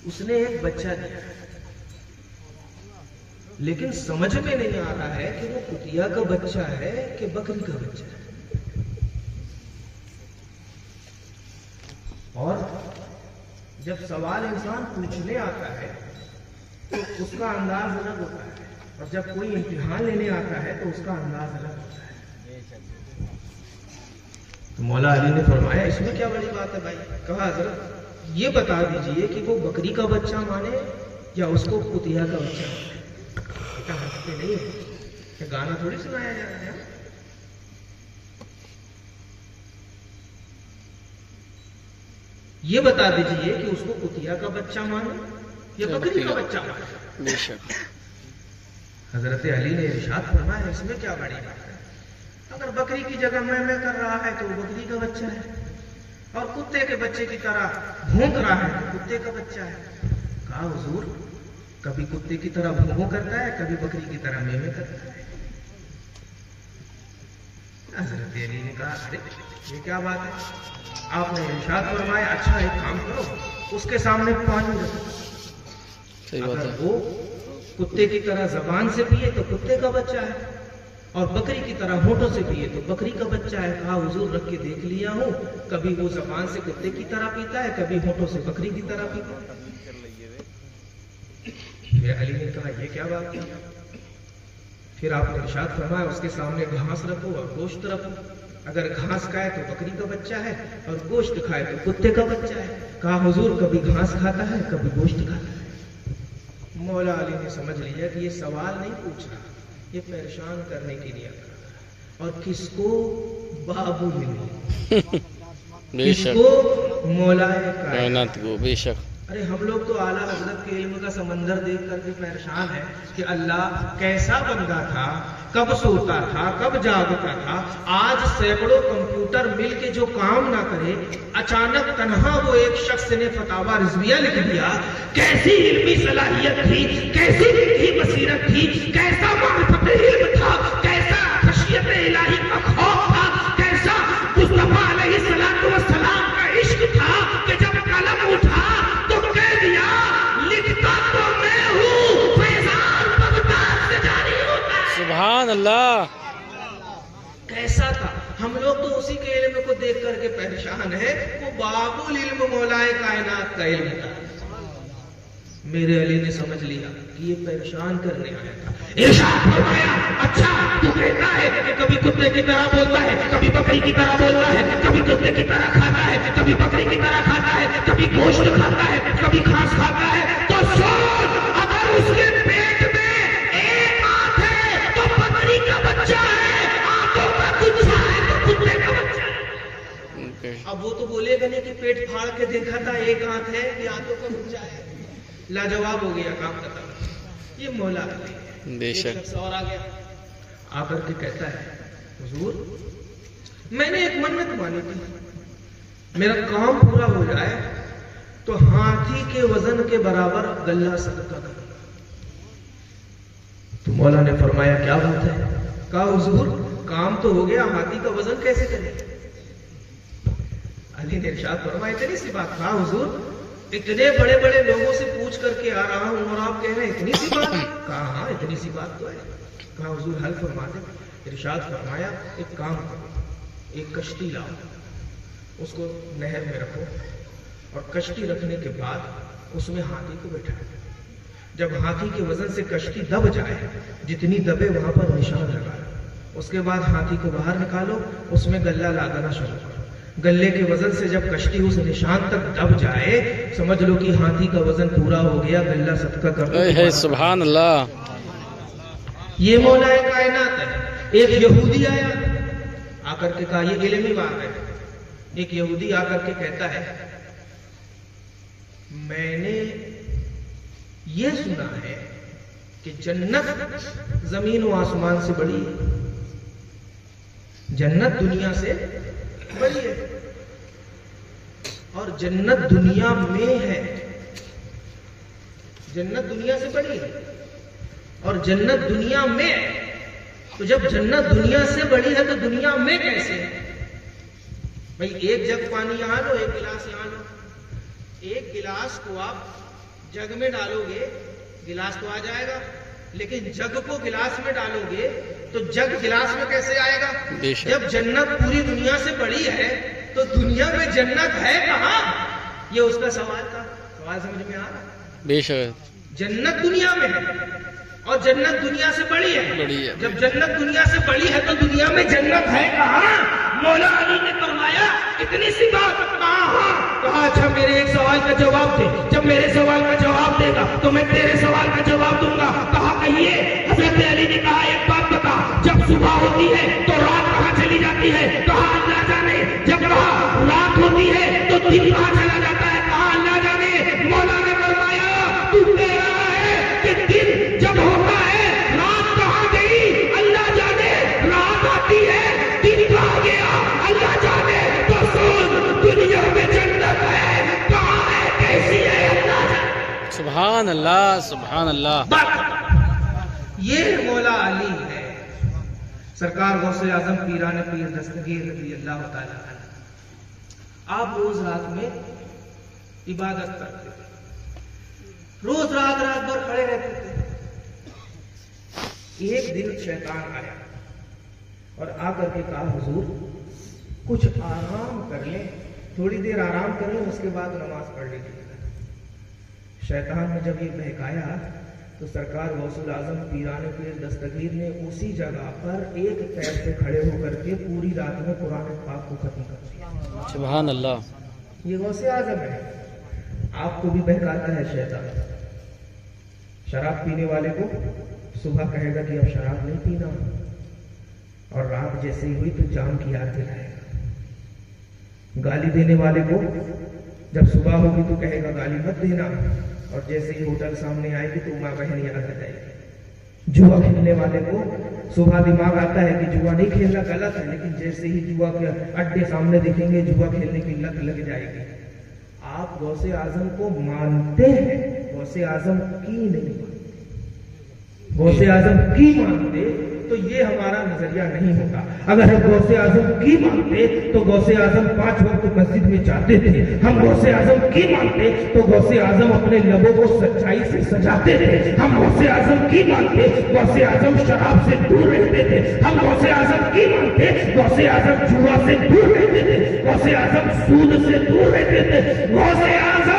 اس نے ایک بچہ دیا، لیکن سمجھ میں نہیں آ رہا ہے کہ وہ کتیا کا بچہ ہے کہ بکری کا بچہ ہے. اور جب سوال انسان پوچھنے آتا ہے تو اس کا انداز الگ ہوتا ہے، اور جب کوئی امتحان لینے آتا ہے تو اس کا انداز الگ ہوتا ہے. تو مولا علی نے فرمایا اس میں کیا بڑی بات ہے بھائی؟ کہا حضرت یہ بتا دیجئے کہ وہ بکری کا بچہ مانے یا اس کو کتیا کا بچہ مانے. ہنستے نہیں ہے کہ گانا تھوڑی سنایا جا رہا ہے. یہ بتا دیجئے کہ اس کو کتیا کا بچہ مانے یا بکری کا بچہ مانے. بے شک. حضرت علی نے ارشاد فرمایا اس میں کیا بڑی بات ہے؟ اگر بکری کی جگہ میں کر رہا ہے تو وہ بکری کا بچہ ہے، اور کتے کے بچے کی طرح بھونک رہا ہے تو کتے کا بچہ ہے. کہا حضور کبھی کتے کی طرح بھونکو کرتا ہے، کبھی بکری کی طرح میں کرتا ہے. حضرت علی نے کہا ارے یہ کیا بات ہے؟ آپ نے ارشاد فرمایا اچھا ایک کام کرو، اس کے سامنے پانی رکھو. صحیح بات اگر ہے. وہ کتے کی طرح زبان سے پیے تو کتے کا بچہ ہے، اور بکری کی طرح ہونٹوں سے پیے تو بکری کا بچہ ہے. کہا حضور رکھ کے دیکھ لیا ہوں، کبھی وہ زبان سے کتے کی طرح پیتا ہے، کبھی ہونٹوں سے بکری کی طرح پیتا ہے. پھر علی نے کہا یہ کیا بات ہے؟ پھر آپ نے ارشاد فرمایا اس کے سامنے گھاس رکھو اور گوشت رکھو. اگر گھاس کھائے تو بکری کا بچہ ہے، اور گوشت کھائے تو کتے کا بچہ ہے. کہا حضور کبھی گھاس کھاتا ہے، کبھی گوشت کھاتا ہے. مولا علی نے سمجھ لیا کہ یہ سوال نہیں پوچھ رہا، یہ پریشان کرنے کے لیے کر رہا. اور کس کو؟ بابو ملے، کس کو؟ مولا کائنات کو. بے شک. ارے ہم لوگ تو اعلیٰ حضرت کے علم کا سمندر دیکھ کر کے پریشان ہے کہ اللہ کیسا بندہ تھا، کب سوتا تھا، کب جاگتا تھا. آج سینکڑوں کمپیوٹر مل کے جو کام نہ کرے، اچانک تنہا وہ ایک شخص نے فتاوی رضویہ لکھ دیا. کیسی علمی صلاحیت تھی، کیسی فقہی بصیرت تھی، کیسا معرفت علم تھا، کیسا خشیت الہی کا خوف تھا، کیسا مصطفیٰ علیہ السلام کا عشق تھا کہ جب قلم اٹھا تو کہہ دیا لکھتا تو میں ہوں، فیضان بغداد سے جاری ہوتا ہے. سبحان اللہ. کیسا تھا؟ ہم لوگ تو اسی کے علم کو دیکھ کر کے پریشان ہیں، وہ باب العلم مولائے کائنات کا علم تھا۔ میرے علی نے سمجھ لیا کہ یہ پریشان کرنے آیا تھا، ارشاد فرمایا اچھا تو کہتا ہے کہ کبھی کتے کی طرح بولتا ہے، کبھی بکری کی طرح بولتا ہے، کبھی کتے کی طرح کھاتا ہے، کبھی بکری کی طرح کھاتا ہے، کبھی گوشت کھاتا ہے، کبھی گھاس کھاتا ہے، تو سن اگر اس کے پیٹ میں ایک آنکھ ہے تو بکری کا بچہ ہے، آنکھوں کا گچھا ہے تو کتے کا بچہ ہے۔ اب وہ تو بولے گا نہیں کہ پیٹ پھاڑ کے دیکھا تھا ایک آنکھ ہے کہ آنکھوں کا بچہ ہے، لاجواب ہو گیا کام ختم۔ یہ مولا علی ہے۔ بے شک۔ ایک شخص اور آ گیا، آ کر کے کہتا ہے حضور میں نے ایک منت مانی تھی، میرا کام پورا ہو جائے تو ہاتھی کے وزن کے برابر غلہ صدقہ کروں۔ تو مولا نے فرمایا کیا بات ہے؟ کہا حضور کام تو ہو گیا، ہاتھی کا وزن کیسے کریں؟ علی نے ارشاد فرمایا اتنی سی بات؟ کہا حضور اتنے بڑے بڑے لوگوں سے پوچھ کر کے آ رہا ہوں اور آپ کہہ رہے ہیں اتنی سی بات؟ کہا ہاں اتنی سی بات تو ہے۔ کہا حضور حل فرما دیں۔ ارشاد فرمایا ایک کام کرو، ایک کشتی لاؤ، اس کو نہر میں رکھو اور کشتی رکھنے کے بعد اس میں ہاتھی کو بٹھاؤ۔ جب ہاتھی کے وزن سے کشتی دب جائے، جتنی دبے وہاں پر نشان لگاؤ، اس کے بعد ہاتھی کو باہر نکالو، اس میں غلہ لادنا شروع کرو۔ گلے کے وزن سے جب کشتی اس نشان تک دب جائے سمجھ لو کہ ہاتھی کا وزن پورا ہو گیا، غلہ صدقہ کر دو۔ سبحان اللہ۔ یہ مولا کائنات ہے۔ ایک یہودی آیا، آ کر کے کہا یہ علمی بات ہے، ایک یہودی آ کر کے کہتا ہے میں نے یہ سنا ہے کہ جنت زمین و آسمان سے بڑی ہے، جنت دنیا سے بڑی ہے اور جنت دنیا میں ہے، جنت دنیا سے بڑی ہے اور جنت دنیا میں ہے۔ تو جب جنت دنیا سے بڑی ہے تو دنیا میں کیسے ہے؟ بھئی ایک جگ پانی یہاں لو، ایک گلاس یہاں لو، ایک گلاس کو آپ جگ میں ڈالو گے گلاس تو آ جائے گا، لیکن جگ کو گلاس میں ڈالو گے تو جگ گلاس میں کیسے آئے گا؟ جب جنت پوری دنیا سے بڑی ہے تو دنیا میں جنت ہے کہاں؟ یہ اس کا سوال تھا۔ سوال سمجھ میں آ رہا؟ بے شک۔ جنت دنیا میں ہے اور جنت دنیا سے بڑی ہے۔ جب جنت دنیا سے بڑی ہے تو دنیا میں جنت ہے کہاں؟ مولا علی نے فرمایا اتنی سی بات؟ کہا اچھا میرے ایک سوال کا جواب دے، جب میرے سوال کا جواب دے گا تو میں تیرے سوال کا جواب دوں گا۔ کہا کہیے؟ حضرت علی نے کہا ایک بات بتا، جب صبح ہوتی ہے تو رات کہاں چلی جاتی ہے؟ کہا اللہ جانے۔ جب کہا رات ہوتی ہے تو دن کہاں چلا جاتا ہے؟ کہا اللہ جانے۔ مولا نے فرمایا تو کہہ رہا ہے کہ دن جب ہوتا ہے رات کہاں گئی؟ اللہ جانے۔ رات آتی ہے دن کہاں گیا؟ اللہ جانے۔ تو سن دنیا میں جنت ہے کہاں ہے، کیسی ہے؟ اللہ جانے۔ سبحان اللہ سبحان اللہ۔ یہ مولا علی ہے، سرکار غوث اعظم پیران پیر دستگیر رضی اللہ تعالی عنہ۔ آپ روز رات میں عبادت کرتے تھے، روز رات بھر کھڑے رہتے تھے۔ ایک دن شیطان آیا اور آ کر کے کہا حضور کچھ آرام کر لیں، تھوڑی دیر آرام کر لیں، اس کے بعد نماز پڑھ لیجیے۔ شیطان نے جب یہ بہکایا تو سرکار غوث الاعظم پیران پیر دستگیر نے اسی جگہ پر ایک پیر سے کھڑے ہو کر کے پوری رات میں قرآن پاک کو ختم کر دیا۔ سبحان اللہ۔ یہ غوث اعظم ہے، آپ کو بھی بہکاتا ہے شیطان۔ شراب پینے والے کو صبح کہے گا کہ اب شراب نہیں پینا، اور رات جیسے ہی ہوئی تو جام کی یاد دلائے گا۔ گالی دینے والے کو جب صبح ہوگی تو کہے گا گالی مت دینا، اور جیسے ہی ہوٹل سامنے آئے گی تو ماں بہن یاد آ جائے گی۔ جوا کھیلنے والے کو صبح دماغ آتا ہے کہ جوا نہیں کھیلنا غلط ہے، لیکن جیسے ہی جوا کے اڈے سامنے دکھیں گے جوا کھیلنے کی لت لگ جائے گی۔ آپ غوث اعظم کو مانتے ہیں، غوث اعظم کی نہیں مانتے۔ غوث اعظم کی مانتے تو یہ ہمارا نظریہ نہیں ہوتا. اگر ہم غوث اعظم کی مانتے تو غوث اعظم 5 وقت مسجد میں جاتے تھے. ہم غوث اعظم کی مانتے تو غوث اعظم اپنے لبوں کو سچائی سے سجاتے تھے. ہم غوث اعظم کی مانتے غوث اعظم شراب سے دور رہتے تھے. ہم غوث اعظم کی مانتے غوث اعظم جوا سے دور رہتے تھے. غوث اعظم سود سے دور رہتے تھے. غوث اعظم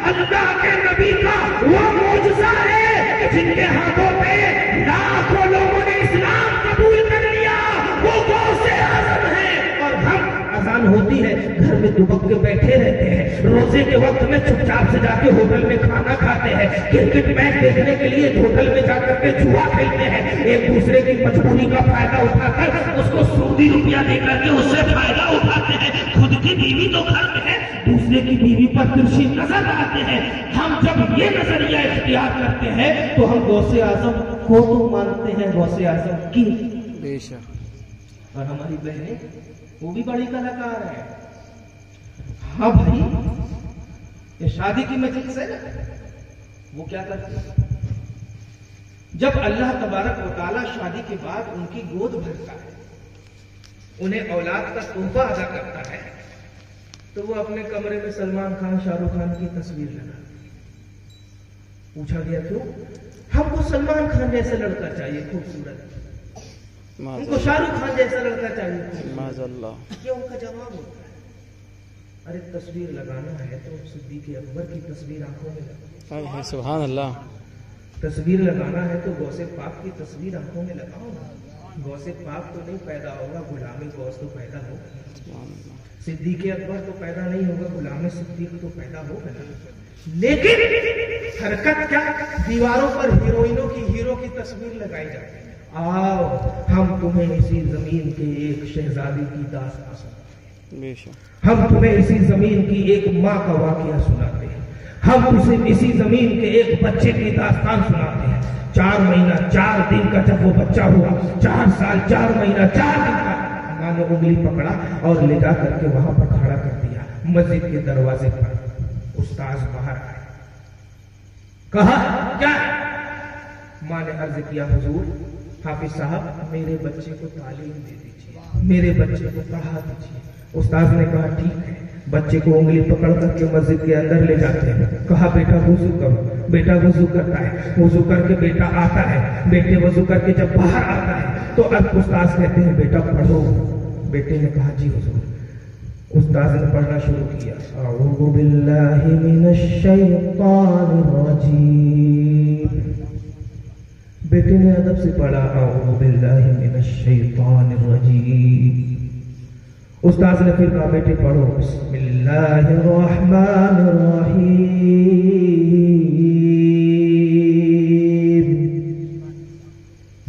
اللہ کے نبی کا وہ معجزہ ہے کہ جن کے ہاتھوں پہ لاکھوں لوگوں نے اسلام قبول کر لیا. وہ غوث اعظم ہے. اور ہم اذان ہوتی ہے گھر میں دبک کے بیٹھے رہتے ہیں. روزے کے وقت میں چپ چاپ سے جا کے ہوٹل میں کھانا کھاتے ہیں. کرکٹ میچ دیکھنے کے لیے ہوٹل میں جا کر کے جوا کھیلتے ہیں. ایک دوسرے کی مجبوری کا فائدہ اٹھا کر اس کو سعودی روپیہ دے کر کے اس سے فائدہ اٹھاتے ہیں. خود کی بیوی تو گھر میں ہے, دوسرے کی بیوی پر ترشی نظر آتے ہیں. ہم جب یہ نظریہ اختیار کرتے ہیں تو ہم غوث اعظم کو تو مانتے ہیں, غوث اعظم کی. بے شک. اور ہماری بہنیں وہ بھی بڑی کلاکار ہیں. ہاں بھائی, یہ شادی کی مجلس ہے نا, وہ کیا کرتی ہے جب اللہ تبارک و تعالیٰ شادی کے بعد ان کی گود بھرتا ہے, انہیں اولاد کا تحفہ ادا کرتا ہے, تو وہ اپنے کمرے میں سلمان خان شاہ رخ خان کی تصویر لگا. پوچھا گیا کیوں؟ ہم کو سلمان خان جیسا لڑکا چاہیے خوبصورت, ان کو شاہ رخ خان جیسا لڑکا چاہیے. معاذ اللہ. یہ ان کا جواب ہوتا ہے. ارے تصویر لگانا ہے تو صدیق اکبر کی تصویر آنکھوں میں لگاؤ. سبحان اللہ. تصویر لگانا ہے تو غوث پاک کی تصویر آنکھوں میں لگاؤ نا. غوث پاک تو نہیں پیدا ہوگا, غلام غوث تو پیدا ہوگا. صدیق اکبر تو پیدا نہیں ہوگا, غلام صدیق تو پیدا ہوگا. لیکن حرکت کیا, دیواروں پر ہیروئنوں کی, ہیرو کی تصویر لگائی جاتی ہے. آؤ ہم تمہیں اسی زمین کے ایک شہزادی کی داستان سناتے ہیں. ہم تمہیں اسی زمین کی ایک ماں کا واقعہ سناتے ہیں. ہم اسے اسی زمین کے ایک بچے کی داستان سناتے ہیں. 4 مہینہ 4 دن کا جب وہ بچہ ہوا, 4 سال 4 مہینہ 4 دن کا, ماں نے انگلی پکڑا اور لے جا کر کے وہاں پر کھڑا کر دیا مسجد کے دروازے پر. استاذ باہر آئے, کہا کیا؟ ماں نے عرض کیا حضور حافظ صاحب میرے بچے کو تعلیم دے دیجیے, میرے بچے کو پڑھا دیجیے. استاذ نے کہا ٹھیک ہے. بچے کو انگلی پکڑ کر کے مسجد کے اندر لے جاتے ہیں. کہا بیٹا وضو کرو. بیٹا وضو کرتا ہے. وضو کر کے بیٹا آتا ہے. بیٹے وضو کر کے جب باہر آتا ہے تو اب استاذ کہتے ہیں بیٹا پڑھو. بیٹے نے کہا جی حضور. استاذ نے پڑھنا شروع کیا, اعوذ باللہ من الشیطان الرجیم. بیٹے نے ادب سے پڑھا اعوذ باللہ من الشیطان الرجیم. استاذ نے پھر کہا بیٹے پڑھو بسم اللہ الرحمن الرحیم.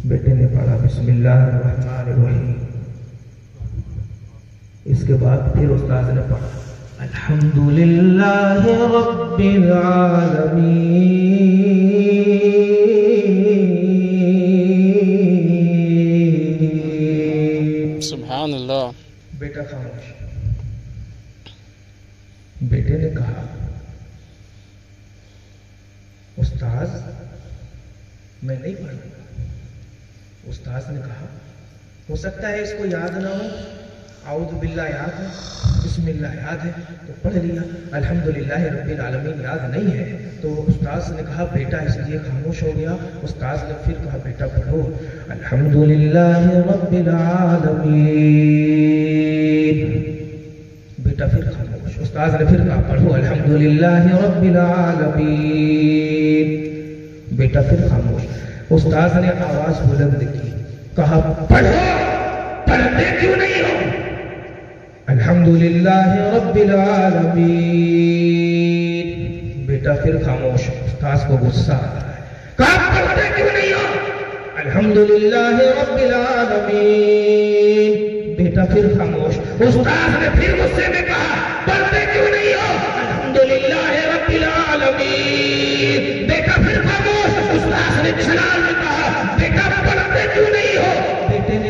بیٹے نے پڑھا بسم اللہ الرحمن الرحیم. اس کے بعد پھر استاذ نے پڑھا الحمدللہ رب العالمین. سبحان اللہ. بیٹا خاموش. بیٹے نے کہا استاذ میں نہیں پڑھوں گا. استاذ نے کہا ہو سکتا ہے اس کو یاد نہ ہو, اعوذ باللہ یاد ہے, بسم اللہ یاد ہے تو پڑھ لیا, الحمدللہ رب العالمین یاد نہیں ہے. تو استاذ نے کہا بیٹا اس لیے خاموش ہو گیا. استاذ نے پھر کہا بیٹا پڑھو الحمدللہ رب العالمین. بیٹا پھر خاموش. استاذ نے پھر کہا پڑھو الحمدللہ رب العالمین. بیٹا پھر خاموش. استاذ نے آواز بلند کی, کہا پڑھو. پڑھتے کیوں نہیں ہو؟ الحمدللہ رب العالمین. بیٹا پھر خاموش. استاذ کو غصہ آ رہا ہے, کہا پڑھتے کیوں نہیں ہو؟ الحمدللہ رب العالمین. بیٹا پھر خاموش. استاذ نے پھر غصے میں کہا پڑھتے کیوں نہیں ہو؟ الحمدللہ رب العالمین. بیٹا پھر خاموش. استاذ نے چھلال میں کہا بیٹا پڑھتے کیوں نہیں ہو؟ بیٹے نے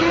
9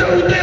14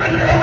15